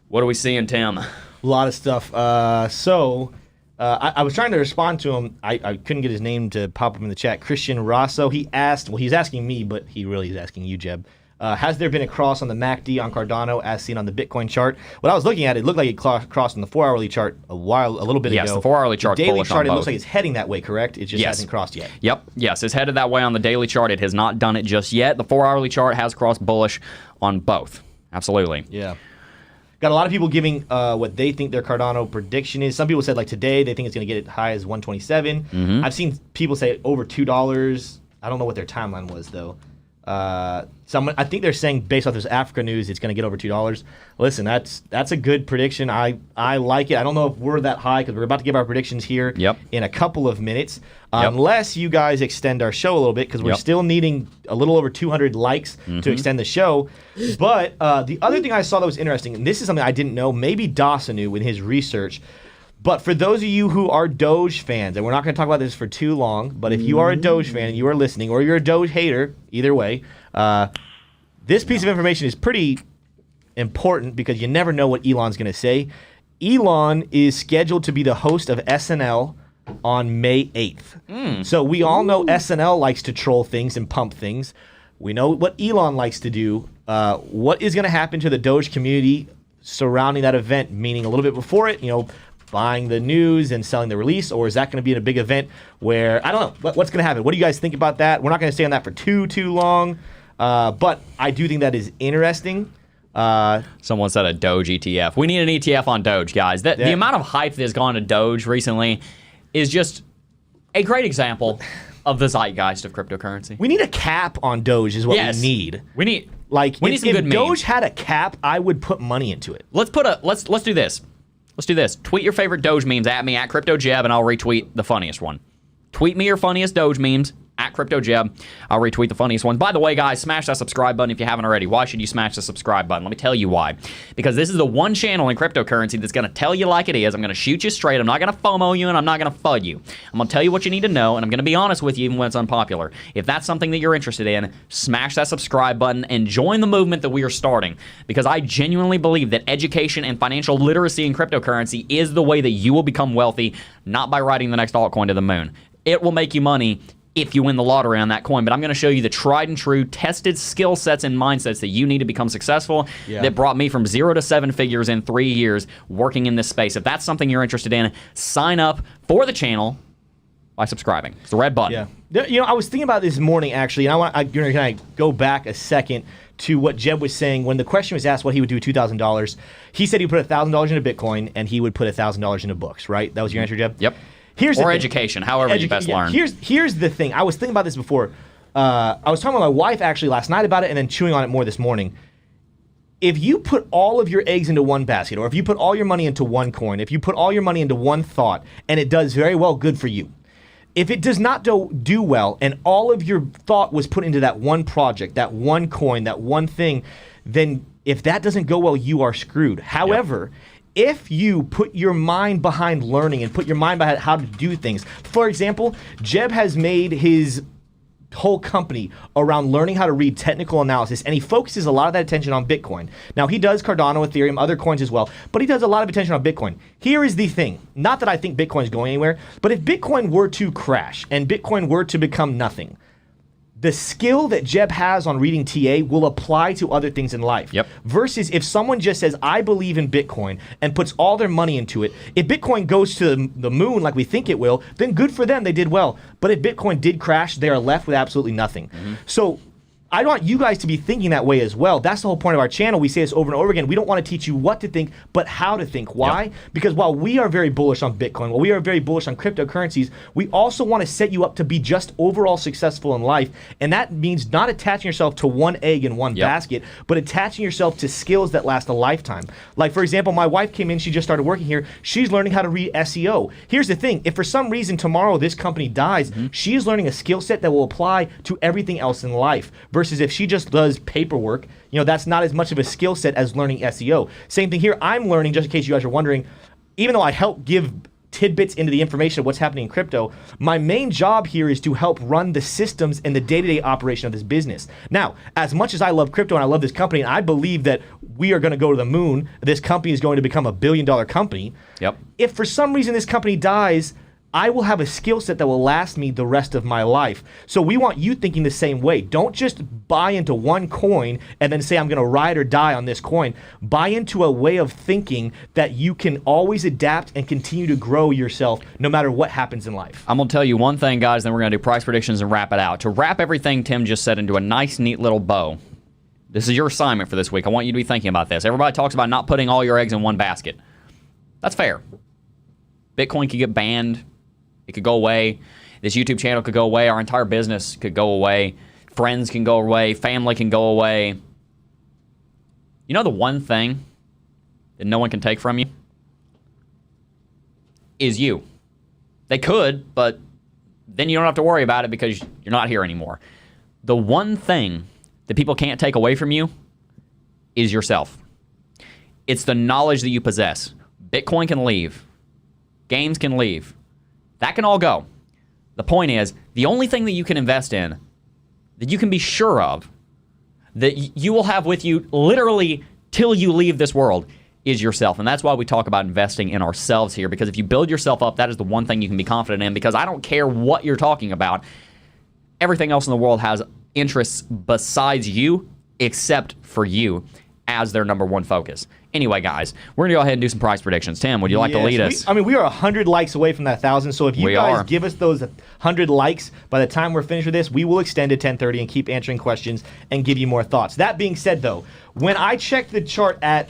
What are we seeing, Tim? A lot of stuff. I was trying to respond to him. I couldn't get his name to pop up in the chat. Christian Rosso, he asked, well, he's asking me, but he really is asking you, Jebb. Has there been a cross on the MACD on Cardano as seen on the Bitcoin chart? What I was looking at, it looked like it crossed on the 4-hourly chart a little bit ago. Yes, the 4-hourly chart. The daily bullish chart, on it looks both. like it's heading that way, correct? It just hasn't crossed yet. Yep. Yes, it's headed that way on the daily chart. It has not done it just yet. The 4-hourly chart has crossed bullish on both. Absolutely. Yeah. Got a lot of people giving what they think their Cardano prediction is. Some people said, like, today they think it's going to get it high as 127. Mm-hmm. I've seen people say over $2. I don't know what their timeline was, though. I think they're saying, based off this Africa news, it's going to get over $2. Listen, that's a good prediction. I like it. I don't know if we're that high because we're about to give our predictions here in a couple of minutes. Unless you guys extend our show a little bit because we're still needing a little over 200 likes to extend the show. But the other thing I saw that was interesting, and this is something I didn't know, maybe Dawson knew in his research, but for those of you who are Doge fans, and we're not going to talk about this for too long, but if you are a Doge fan and you are listening, or you're a Doge hater, either way, this piece of information is pretty important because you never know what Elon's going to say. Elon is scheduled to be the host of SNL on May 8th. So we all know SNL likes to troll things and pump things. We know what Elon likes to do. What is going to happen to the Doge community surrounding that event, meaning a little bit before it, buying the news and selling the release, or is that going to be in a big event where, I don't know, what's going to happen? What do you guys think about that? We're not going to stay on that for too long, but I do think that is interesting. Someone said a Doge ETF. We need an ETF on Doge, guys. The amount of hype that has gone to Doge recently is just a great example of the zeitgeist of cryptocurrency. We need a cap on Doge is what we need. We need if some good Doge memes. had a cap, I would put money into it. Let's do this. Let's do this. Tweet your favorite Doge memes at me at CryptoJebb, and I'll retweet the funniest one. Tweet me your funniest Doge memes at CryptoJebb. I'll retweet the funniest ones. By the way, guys, smash that subscribe button if you haven't already. Why should you smash the subscribe button? Let me tell you why. Because this is the one channel in cryptocurrency that's going to tell you like it is. I'm going to shoot you straight. I'm not going to FOMO you, and I'm not going to FUD you. I'm going to tell you what you need to know, and I'm going to be honest with you even when it's unpopular. If that's something that you're interested in, smash that subscribe button and join the movement that we are starting. Because I genuinely believe that education and financial literacy in cryptocurrency is the way that you will become wealthy, not by riding the next altcoin to the moon. It will make you money if you win the lottery on that coin. But I'm going to show you the tried and true tested skill sets and mindsets that you need to become successful that brought me from 0 to 7 figures in 3 years working in this space. If that's something you're interested in, sign up for the channel by subscribing. It's the red button. Yeah. You know, I was thinking about this morning, actually, and can I go back a second to what Jebb was saying when the question was asked what he would do with $2,000. He said he would put $1,000 into Bitcoin and he would put $1,000 into books, right? That was your answer, Jebb? Yep. Or education, however you best learn. Here's the thing. I was thinking about this before. I was talking with my wife actually last night about it and then chewing on it more this morning. If you put all of your eggs into one basket, or if you put all your money into one coin, if you put all your money into one thought, and it does very well, good for you. If it does not do well, and all of your thought was put into that one project, that one coin, that one thing, then if that doesn't go well, you are screwed. However, if you put your mind behind learning and put your mind behind how to do things. For example, Jebb has made his whole company around learning how to read technical analysis, and he focuses a lot of that attention on Bitcoin. Now, he does Cardano, Ethereum, other coins as well, but he does a lot of attention on Bitcoin. Here is the thing. Not that I think Bitcoin is going anywhere, but if Bitcoin were to crash and Bitcoin were to become nothing, the skill that Jebb has on reading TA will apply to other things in life. Yep. Versus if someone just says, I believe in Bitcoin and puts all their money into it, if Bitcoin goes to the moon like we think it will, then good for them, they did well. But if Bitcoin did crash, they are left with absolutely nothing. Mm-hmm. So I want you guys to be thinking that way as well. That's the whole point of our channel. We say this over and over again. We don't want to teach you what to think, but how to think. Why? Yep. Because while we are very bullish on Bitcoin, while we are very bullish on cryptocurrencies, we also want to set you up to be just overall successful in life. And that means not attaching yourself to one egg in one basket, but attaching yourself to skills that last a lifetime. Like, for example, my wife came in, she just started working here. She's learning how to read SEO. Here's the thing. If for some reason tomorrow this company dies, she is learning a skill set that will apply to everything else in life. Versus if she just does paperwork, you know, that's not as much of a skill set as learning SEO. Same thing here. I'm learning, just in case you guys are wondering, even though I help give tidbits into the information of what's happening in crypto, my main job here is to help run the systems and the day-to-day operation of this business. Now, as much as I love crypto and I love this company, and I believe that we are going to go to the moon, this company is going to become $1 billion company. Yep. If for some reason this company dies, I will have a skill set that will last me the rest of my life. So we want you thinking the same way. Don't just buy into one coin and then say, I'm going to ride or die on this coin. Buy into a way of thinking that you can always adapt and continue to grow yourself no matter what happens in life. I'm going to tell you one thing, guys, then we're going to do price predictions and wrap it out. To wrap everything Tim just said into a nice, neat little bow, this is your assignment for this week. I want you to be thinking about this. Everybody talks about not putting all your eggs in one basket. That's fair. Bitcoin could get banned. It could go away. This YouTube channel could go away. Our entire business could go away. Friends can go away. Family can go away. You know the one thing that no one can take from you? Is you. They could, but then you don't have to worry about it because you're not here anymore. The one thing that people can't take away from you is yourself. It's the knowledge that you possess. Bitcoin can leave. Games can leave. That can all go. The point is, the only thing that you can invest in, that you can be sure of, that you will have with you literally till you leave this world, is yourself. And that's why we talk about investing in ourselves here, because if you build yourself up, that is the one thing you can be confident in, because I don't care what you're talking about. Everything else in the world has interests besides you, except for you as their number one focus. Anyway, guys, we're going to go ahead and do some price predictions. Tim, would you like to lead us? We are 100 likes away from that 1,000. So if you guys are. give us those 100 likes, by the time we're finished with this, we will extend to 10:30 and keep answering questions and give you more thoughts. That being said, though, when I checked the chart at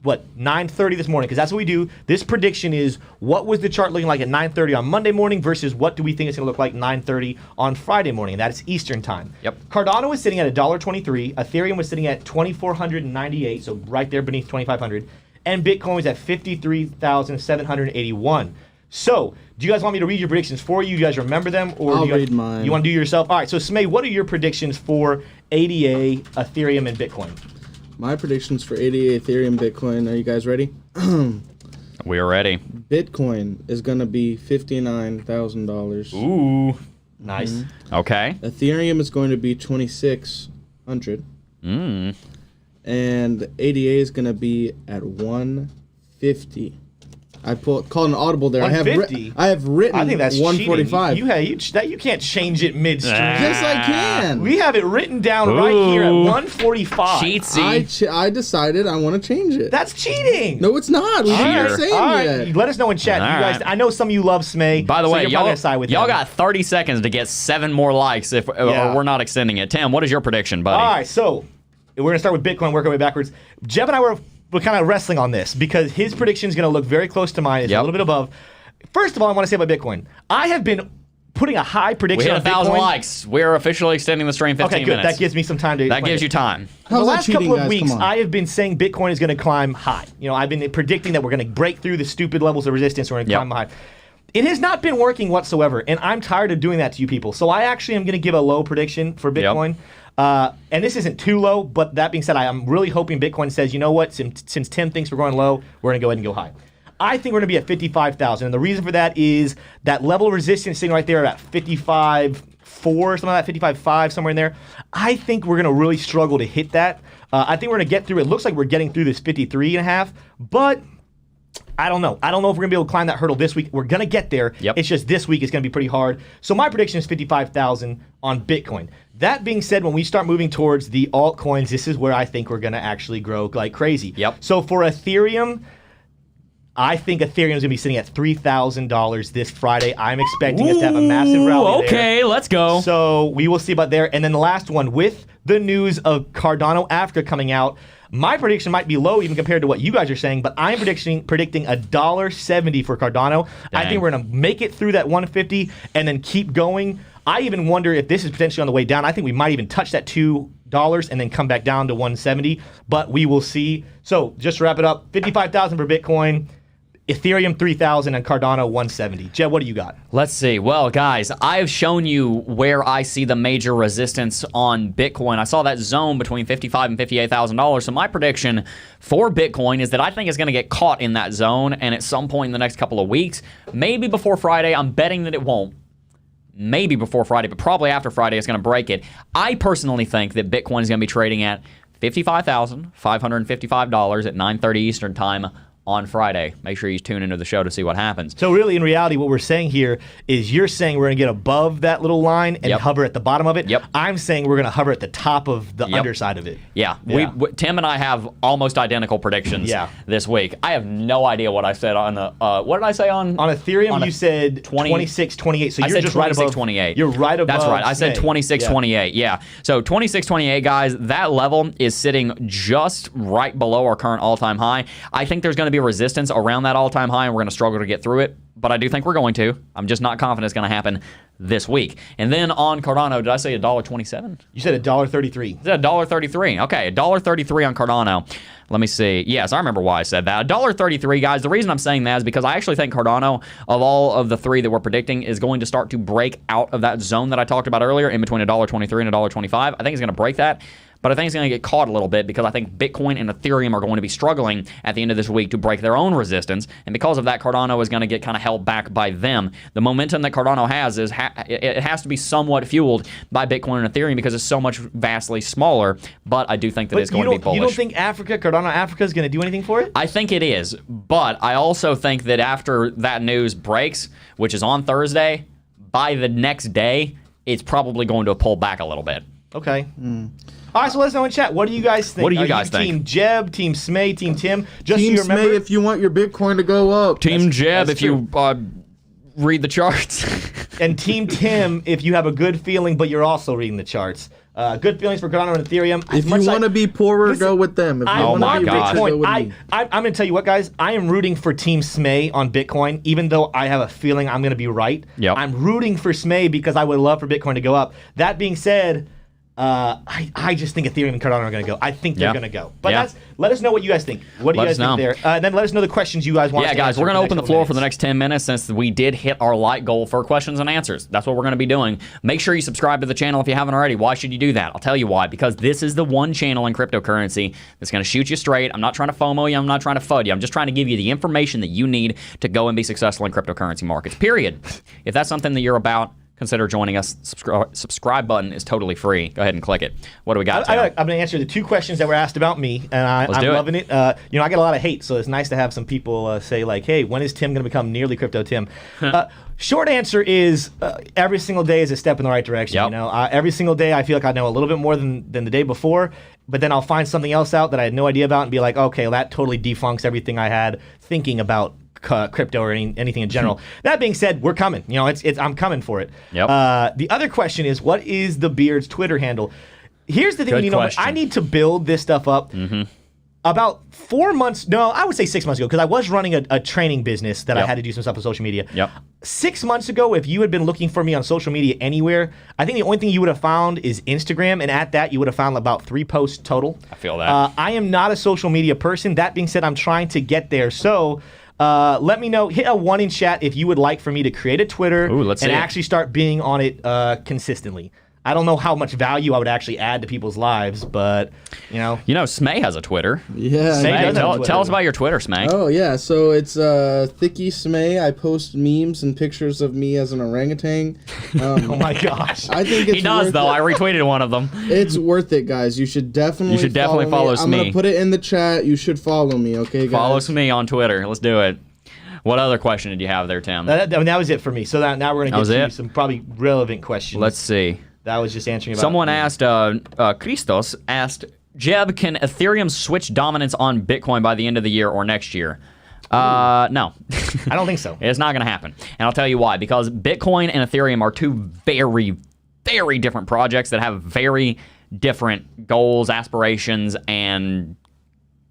9:30 this morning, because that's what we do. This prediction is what was the chart looking like at 9:30 on Monday morning versus what do we think it's going to look like 9:30 on Friday morning. And that is Eastern time. Yep. Cardano was sitting at $1.23. Ethereum was sitting at 2,498, so right there beneath 2,500. And Bitcoin was at 53,781. So, do you guys want me to read your predictions for you? Do you guys remember them? Or I'll read mine. You want to do yourself? All right, so Smay, what are your predictions for ADA, Ethereum, and Bitcoin? My predictions for ADA, Ethereum, Bitcoin. Are you guys ready? We're ready. Bitcoin is going to be $59,000. Ooh. Nice. Okay. Ethereum is going to be 2,600. Mm. And ADA is going to be at 150. I called an audible there. 150? I have written I think that's 145. cheating. You can't change it midstream. Yes, I can. We have it written down right here at 145. Cheatsy. I decided I want to change it. That's cheating. No, it's not. We Cheater. didn't say All right. yet. Let us know in chat. All You guys, right. I know some of you love Smay. By the so way, you're probably y'all gonna side with y'all them. got 30 seconds to get 7 more likes or we're not extending it. Tim, what is your prediction, buddy? All right, so we're going to start with Bitcoin, work our way backwards. Jebb and I were kind of wrestling on this because his prediction is going to look very close to mine. It's a little bit above. First of all, I want to say about Bitcoin. I have been putting a high We prediction hit on 1,000 Bitcoin. likes. We're officially extending the stream 15 Okay, good. minutes. That gives me some time to. That plan gives it. you time. The How's that last cheating, couple of guys? weeks, Come on. I have been saying Bitcoin is going to climb high. You know, I've been predicting that we're going to break through the stupid levels of resistance. We're going to climb high. It has not been working whatsoever, and I'm tired of doing that to you people. So I actually am going to give a low prediction for Bitcoin. And this isn't too low, but that being said, I am really hoping Bitcoin says, you know what, since Tim thinks we're going low, we're going to go ahead and go high. I think we're going to be at 55,000, and the reason for that is that level of resistance sitting right there at 55.4, something like that, 55.5, somewhere in there. I think we're going to really struggle to hit that. I think we're going to get through. It looks like we're getting through this 53.5, but I don't know. I don't know if we're going to be able to climb that hurdle this week. We're going to get there. Yep. It's just this week is going to be pretty hard. So my prediction is 55,000 on Bitcoin. That being said, when we start moving towards the altcoins, this is where I think we're going to actually grow like crazy. Yep. So for Ethereum, I think Ethereum is going to be sitting at $3,000 this Friday. I'm expecting us to have a massive rally Okay, let's go. So we will see about there. And then the last one, with the news of Cardano Africa coming out, my prediction might be low even compared to what you guys are saying, but I'm predicting $1.70 for Cardano. I Dang. think we're going to make it through that 150 and then keep going. I even wonder if this is potentially on the way down. I think we might even touch that $2 and then come back down to 170, but we will see. So just to wrap it up, 55,000 for Bitcoin, Ethereum 3,000, and Cardano 170. Jebb, what do you got? Let's see. Well, guys, I've shown you where I see the major resistance on Bitcoin. I saw that zone between $55,000 and $58,000. So my prediction for Bitcoin is that I think it's going to get caught in that zone, and at some point in the next couple of weeks, maybe before Friday, I'm betting that it won't. Maybe before Friday, but probably after Friday, it's going to break it. I personally think that Bitcoin is going to be trading at $55,555 at 9:30 Eastern time on Friday. Make sure you tune into the show to see what happens. So really, in reality, what we're saying here is you're saying we're going to get above that little line and Yep. hover at the bottom of it. Yep. I'm saying we're going to hover at the top of the Yep. underside of it. Yeah, Yeah. Tim and I have almost identical predictions Yeah. this week. I have no idea what I said on the. What did I say on? On Ethereum, on you said 26, 28. So I you're said just right above 26.28. You're right above. That's right. I said Snake. 26.28. Yeah. So 26.28, guys. That level is sitting just right below our current all-time high. I think there's going to be resistance around that all-time high, and we're going to struggle to get through it. But I do think we're going to. I'm just not confident it's going to happen this week. And then on Cardano, did I say $1.27? You said $1.33. Is that $1.33? Okay, $1.33 on Cardano. Let me see. Yes, I remember why I said that. $1.33, guys. The reason I'm saying that is because I actually think Cardano, of all of the three that we're predicting, is going to start to break out of that zone that I talked about earlier, in between $1.23 and $1.25. I think it's going to break that. But I think it's going to get caught a little bit because I think Bitcoin and Ethereum are going to be struggling at the end of this week to break their own resistance. And because of that, Cardano is going to get kind of held back by them. The momentum that Cardano has is it has to be somewhat fueled by Bitcoin and Ethereum because it's so much vastly smaller. But I do think that it's going to be bullish. You don't think Cardano Africa is going to do anything for it? I think it is. But I also think that after that news breaks, which is on Thursday, by the next day, it's probably going to pull back a little bit. Okay. All right, so let us know in chat. What do you guys think? What do you Are guys think? Team Jebb, Team Smay, Team Tim? Just Team so you remember, Smay, if you want your Bitcoin to go up. Team Jebb, if true. you read the charts. and Team Tim, if you have a good feeling, but you're also reading the charts. Good feelings for Cardano and Ethereum. If you want to be poorer, Listen, go with them. If you I Oh want my to be God. richer, go with I'm me. going to tell you what, guys. I am rooting for Team Smay on Bitcoin, even though I have a feeling I'm going to be right. Yep. I'm rooting for Smay because I would love for Bitcoin to go up. That being said, I just think Ethereum and Cardano are going to go. I think they're Yeah. going to go. But Yeah. let us know what you guys think. What do Let you us guys think know. there? And then let us know the questions you guys want Yeah, us to guys, answer we're going to for open the next floor couple for the minutes. next 10 minutes since we did hit our like goal for questions and answers. That's what we're going to be doing. Make sure you subscribe to the channel if you haven't already. Why should you do that? I'll tell you why. Because this is the one channel in cryptocurrency that's going to shoot you straight. I'm not trying to FOMO you. I'm not trying to FUD you. I'm just trying to give you the information that you need to go and be successful in cryptocurrency markets, period. If that's something that you're about, consider joining us. Subscribe button is totally free. Go ahead and click it. What do we got, Tim? I'm going to answer the two questions that were asked about me, and I'm do it. loving it. I get a lot of hate, so it's nice to have some people say, like, hey, when is Tim going to become nearly Crypto Tim? Short answer is every single day is a step in the right direction. Yep. You know, every single day I feel like I know a little bit more than the day before, but then I'll find something else out that I had no idea about and be like, okay, well, that totally defunks everything I had thinking about crypto or anything in general. That being said, we're coming. You know, I'm coming for it. Yep. The other question is, what is the Beard's Twitter handle? Here's the thing, Good you know, question. I need to build this stuff up. About 4 months, no, I would say 6 months ago, because I was running a training business that I Yep. had to do some stuff on social media. Yep. 6 months ago, if you had been looking for me on social media anywhere, I think the only thing you would have found is Instagram, and at that, you would have found about 3 posts total. I feel that. I am not a social media person. That being said, I'm trying to get there. So let me know. Hit a 1 in chat if you would like for me to create a Twitter Ooh, let's and see it. actually start being on it consistently. I don't know how much value I would actually add to people's lives, but, you know. You know, Smay has a Twitter. Yeah. Smay Hey, does have a tell Twitter. us about your Twitter, Smay. Oh yeah, so it's Thicky Smay. I post memes and pictures of me as an orangutan. Oh my gosh. I think it's He does, worth though. it. I retweeted one of them. It's worth it, guys. You should definitely. follow me. I'm Smee. gonna put it in the chat. You should follow me, okay, guys? Follow Smee on Twitter. Let's do it. What other question did you have there, Tim? That was it for me. So now we're That was going to get it? to some probably relevant questions. Let's see. That was just answering about. Someone asked, Christos asked, Jebb, can Ethereum switch dominance on Bitcoin by the end of the year or next year? No. I don't think so. It's not going to happen. And I'll tell you why. Because Bitcoin and Ethereum are two very, very different projects that have very different goals, aspirations, and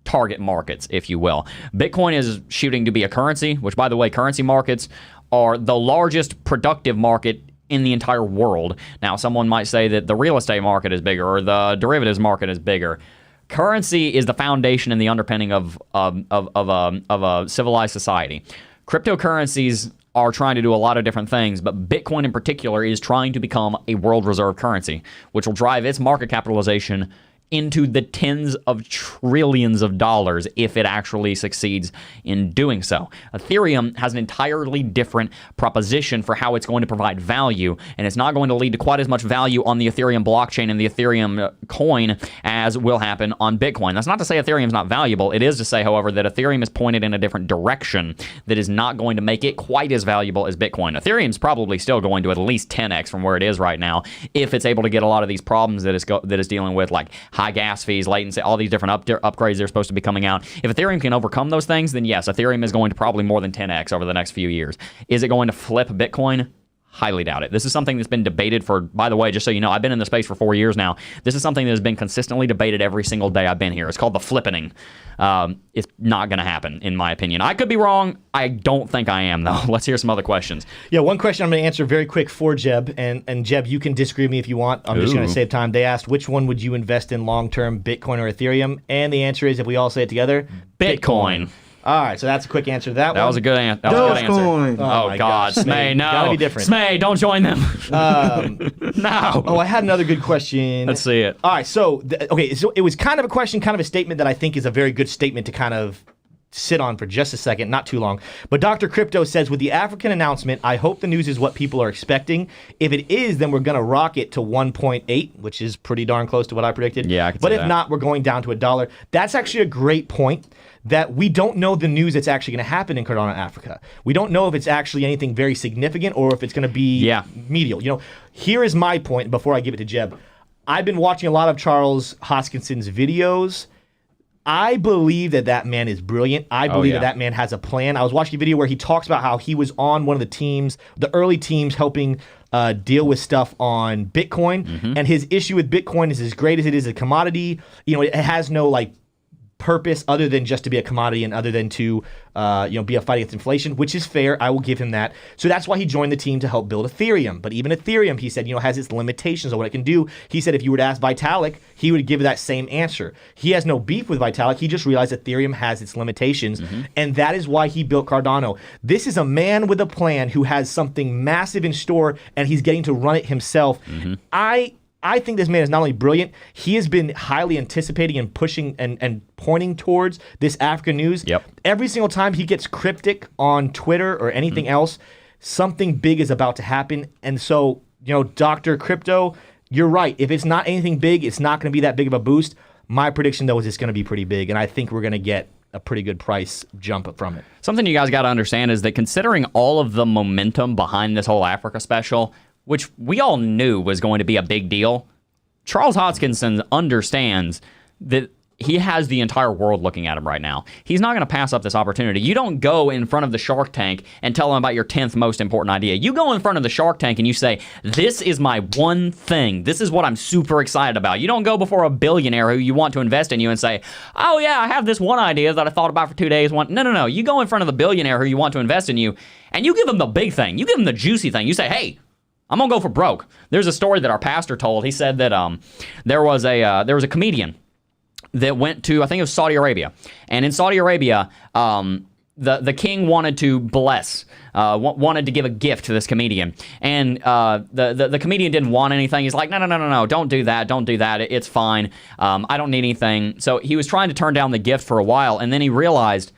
target markets, if you will. Bitcoin is shooting to be a currency, which, by the way, currency markets are the largest productive market in the entire world. Now, someone might say that the real estate market is bigger or the derivatives market is bigger. Currency is the foundation and the underpinning of a civilized society. Cryptocurrencies are trying to do a lot of different things, but Bitcoin in particular is trying to become a world reserve currency, which will drive its market capitalization into the tens of trillions of dollars if it actually succeeds in doing so. Ethereum has an entirely different proposition for how it's going to provide value, and it's not going to lead to quite as much value on the Ethereum blockchain and the Ethereum coin as will happen on Bitcoin. That's not to say Ethereum is not valuable. It is to say, however, that Ethereum is pointed in a different direction that is not going to make it quite as valuable as Bitcoin. Ethereum's probably still going to at least 10x from where it is right now if it's able to get a lot of these problems that it's dealing with, like high gas fees, latency, all these different upgrades that are supposed to be coming out. If Ethereum can overcome those things, then yes, Ethereum is going to probably more than 10x over the next few years. Is it going to flip Bitcoin? Highly doubt it. This is something that's been debated for, by the way, just so you know, I've been in the space for 4 years now. This is something that has been consistently debated every single day I've been here. It's called the flippening. It's not going to happen, in my opinion. I could be wrong. I don't think I am, though. Let's hear some other questions. Yeah, one question I'm going to answer very quick for Jebb, and Jebb, you can disagree with me if you want. I'm just going to save time. They asked, which one would you invest in long-term, Bitcoin or Ethereum? And the answer is, if we all say it together, Bitcoin. All right, so that's a quick answer to that one. That was a good answer. That was a good answer. Dogecoin. Oh, my God. gosh, Smay, no. Gotta be different. Smay, don't join them. No. Oh, I had another good question. Let's see it. All right, so it was kind of a question, kind of a statement that I think is a very good statement to kind of sit on for just a second, not too long. But Dr. Crypto says, with the African announcement, I hope the news is what people are expecting. If it is, then we're going to rock it to 1.8, which is pretty darn close to what I predicted. Yeah, I could But see if that. not, we're going down to $1. That's actually a great point, that we don't know the news that's actually going to happen in Cardano Africa. We don't know if it's actually anything very significant or if it's going to be medial. You know, here is my point before I give it to Jebb. I've been watching a lot of Charles Hoskinson's videos. I believe that man is brilliant. I believe that man has a plan. I was watching a video where he talks about how he was on one of the teams, the early teams helping deal with stuff on Bitcoin. And his issue with Bitcoin is as great as it is a commodity, it has no like purpose other than just to be a commodity and other than to be a fight against inflation, which is fair. I will give him that. So that's why he joined the team to help build Ethereum. But even Ethereum, he said, has its limitations on what it can do. He said if you were to ask Vitalik, he would give that same answer. He has no beef with Vitalik. He just realized Ethereum has its limitations, and that is why he built Cardano. This is a man with a plan who has something massive in store, and he's getting to run it himself. I think this man is not only brilliant, he has been highly anticipating and pushing and pointing towards this African news. Every single time he gets cryptic on Twitter or anything else, something big is about to happen. And so, Dr. Crypto, you're right. If it's not anything big, it's not going to be that big of a boost. My prediction, though, is it's going to be pretty big, and I think we're going to get a pretty good price jump from it. Something you guys got to understand is that considering all of the momentum behind this whole Africa special, which we all knew was going to be a big deal, Charles Hoskinson understands that he has the entire world looking at him right now. He's not going to pass up this opportunity. You don't go in front of the Shark Tank and tell him about your 10th most important idea. You go in front of the Shark Tank and you say, this is my one thing. This is what I'm super excited about. You don't go before a billionaire who you want to invest in you and say, oh yeah, I have this one idea that I thought about for 2 days. No. You go in front of the billionaire who you want to invest in you and you give him the big thing. You give him the juicy thing. You say, hey, I'm gonna go for broke. There's a story that our pastor told. He said that there was a comedian that went to, I think it was Saudi Arabia, and in Saudi Arabia, the king wanted to bless, wanted to give a gift to this comedian, and the comedian didn't want anything. He's like, no, don't do that. It's fine. I don't need anything. So he was trying to turn down the gift for a while, and then he realized,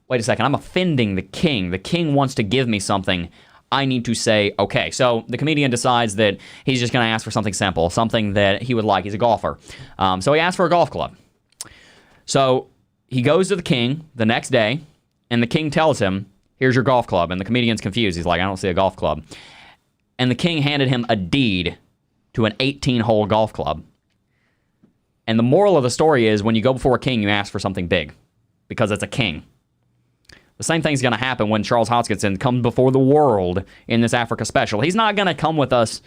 wait a second, I'm offending the king. The king wants to give me something. I need to say, okay. So the comedian decides that he's just going to ask for something simple, something that he would like. He's a golfer. So he asks for a golf club. So he goes to the king the next day, and the king tells him, here's your golf club. And the comedian's confused. He's like, I don't see a golf club. And the king handed him a deed to an 18-hole golf club. And the moral of the story is when you go before a king, you ask for something big because it's a king. The same thing's going to happen when Charles Hoskinson comes before the world in this Africa special. He's not going to come with us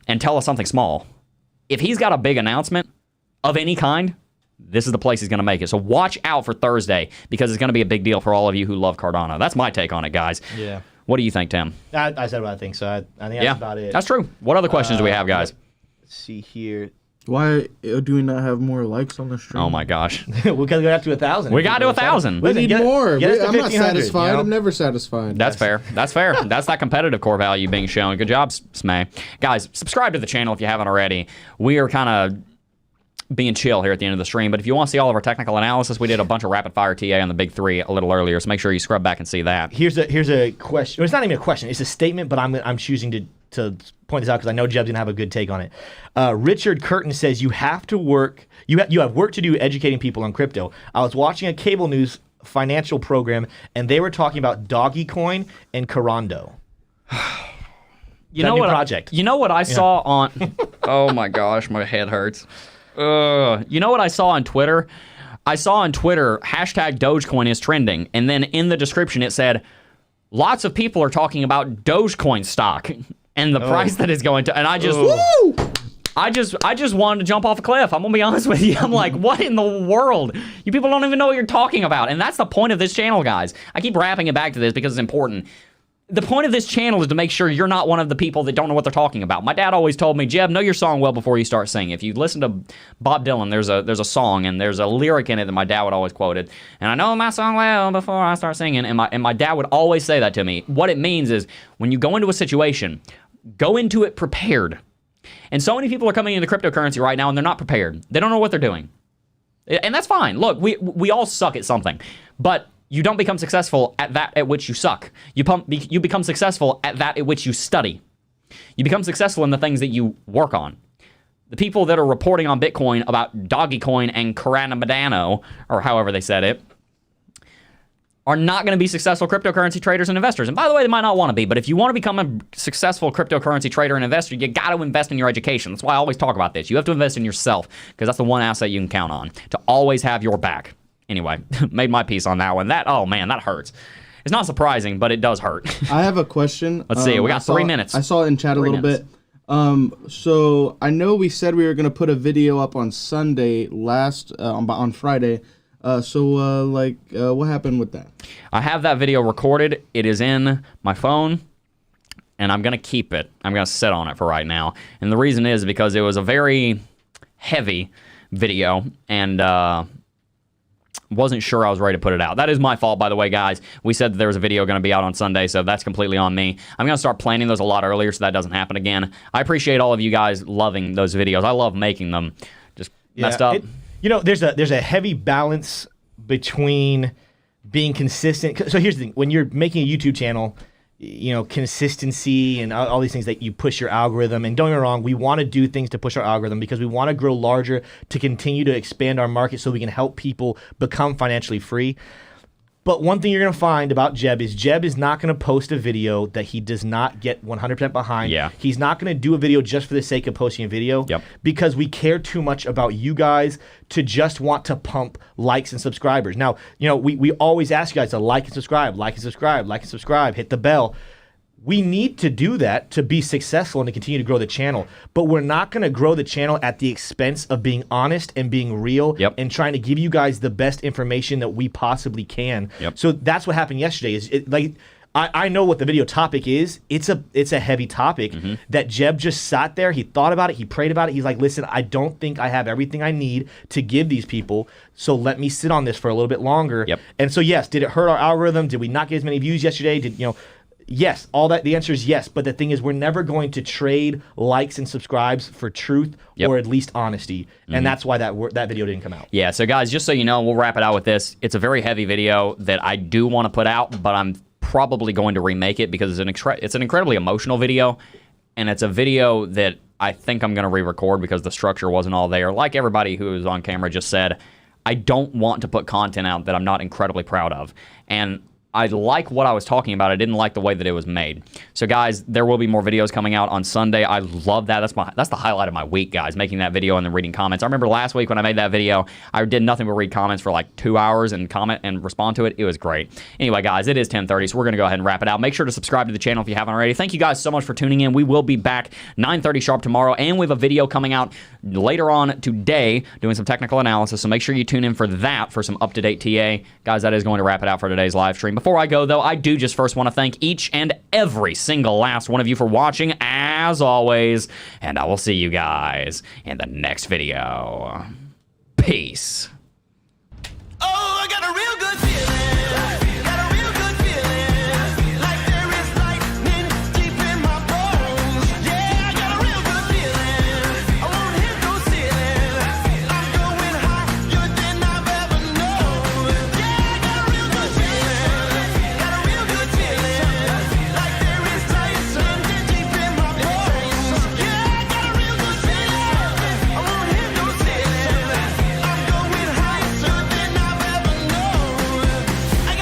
and tell us something small. If he's got a big announcement of any kind, this is the place he's going to make it. So watch out for Thursday because it's going to be a big deal for all of you who love Cardano. That's my take on it, guys. Yeah. What do you think, Tim? I said what I think, so I think that's about it. That's true. What other questions do we have, guys? Let's see here. Why do we not have more likes on the stream? Oh my gosh. We gotta go up to 1,000. We got to 1,000. We need more. Get us to I'm not 1,500, satisfied. I'm never satisfied. That's fair. That's fair. That's that competitive core value being shown. Good job, Smay. Guys, subscribe to the channel if you haven't already. We are kind of being chill here at the end of the stream, but if you want to see all of our technical analysis, we did a bunch of rapid fire TA on the big three a little earlier, so make sure you scrub back and see that. Here's a question. Well, it's not even a question. It's a statement, but I'm choosing to point this out because I know Jebb's gonna have a good take on it. Richard Curtin says you have to work. You have work to do educating people on crypto. I was watching a cable news financial program, and they were talking about Doggy Coin and Cardano. You know what? Project. You know what I saw on? Oh my gosh, my head hurts. You know what I saw on Twitter? I saw on Twitter hashtag Dogecoin is trending, and then in the description it said lots of people are talking about Dogecoin stock and the price that is going to. And I just, I just wanted to jump off a cliff. I'm gonna be honest with you. I'm like, what in the world? You people don't even know what you're talking about, and that's the point of this channel, guys. I keep wrapping it back to this because it's important. The point of this channel is to make sure you're not one of the people that don't know what they're talking about. My dad always told me, Jebb, know your song well before you start singing. If you listen to Bob Dylan, there's a song and there's a lyric in it that my dad would always quote it. And I know my song well before I start singing. And my dad would always say that to me. What it means is when you go into a situation, go into it prepared. And so many people are coming into cryptocurrency right now and they're not prepared. They don't know what they're doing. And that's fine. Look, we all suck at something. But you don't become successful at that at which you suck. You become successful at that at which you study. You become successful in the things that you work on. The people that are reporting on Bitcoin about Doggy Coin and Cardano, or however they said it, are not going to be successful cryptocurrency traders and investors. And by the way, they might not want to be, but if you want to become a successful cryptocurrency trader and investor, you got to invest in your education. That's why I always talk about this. You have to invest in yourself because that's the one asset you can count on to always have your back. Anyway, made my piece on that one. Oh man, that hurts. It's not surprising, but it does hurt. I have a question. Let's see. We got 3 minutes. I saw it in chat a little bit. So I know we said we were going to put a video up on Sunday on Friday. What happened with that? I have that video recorded. It is in my phone, and I'm going to keep it. I'm going to sit on it for right now. And the reason is because it was a very heavy video, and wasn't sure I was ready to put it out. That is my fault, by the way, guys. We said that there was a video going to be out on Sunday, so that's completely on me. I'm going to start planning those a lot earlier so that doesn't happen again. I appreciate all of you guys loving those videos. I love making them. Just messed up. There's a heavy balance between being consistent. So here's the thing: when you're making a YouTube channel, consistency and all these things that you push your algorithm. And don't get me wrong, we want to do things to push our algorithm because we want to grow larger to continue to expand our market so we can help people become financially free. But one thing you're going to find about Jebb is not going to post a video that he does not get 100% behind. Yeah. He's not going to do a video just for the sake of posting a video. Yep. Because we care too much about you guys to just want to pump likes and subscribers. Now, we always ask you guys to like and subscribe, hit the bell. We need to do that to be successful and to continue to grow the channel. But we're not going to grow the channel at the expense of being honest and being real and trying to give you guys the best information that we possibly can. Yep. So that's what happened yesterday. I know what the video topic is. It's a heavy topic that Jebb just sat there. He thought about it. He prayed about it. He's like, listen, I don't think I have everything I need to give these people. So let me sit on this for a little bit longer. Yep. And so, yes, did it hurt our algorithm? Did we not get as many views yesterday? Yes, all that. The answer is yes. But the thing is, we're never going to trade likes and subscribes for truth or at least honesty. And that's why that video didn't come out. Yeah, so guys, just so you know, we'll wrap it out with this. It's a very heavy video that I do want to put out, but I'm probably going to remake it because it's an incredibly emotional video. And it's a video that I think I'm going to re-record because the structure wasn't all there. Like everybody who was on camera just said, I don't want to put content out that I'm not incredibly proud of. And I like what I was talking about. I didn't like the way that it was made. So guys, there will be more videos coming out on Sunday. I love that. That's the highlight of my week, guys, making that video and then reading comments. I remember last week when I made that video, I did nothing but read comments for like 2 hours and comment and respond to it. It was great. Anyway, guys, it is 10:30, so we're going to go ahead and wrap it out. Make sure to subscribe to the channel if you haven't already. Thank you guys so much for tuning in. We will be back 9:30 sharp tomorrow, and we have a video coming out later on today doing some technical analysis, so make sure you tune in for that for some up-to-date TA. Guys, that is going to wrap it out for today's live stream. Before I go, though, I do just first want to thank each and every single last one of you for watching, as always, and I will see you guys in the next video. Peace.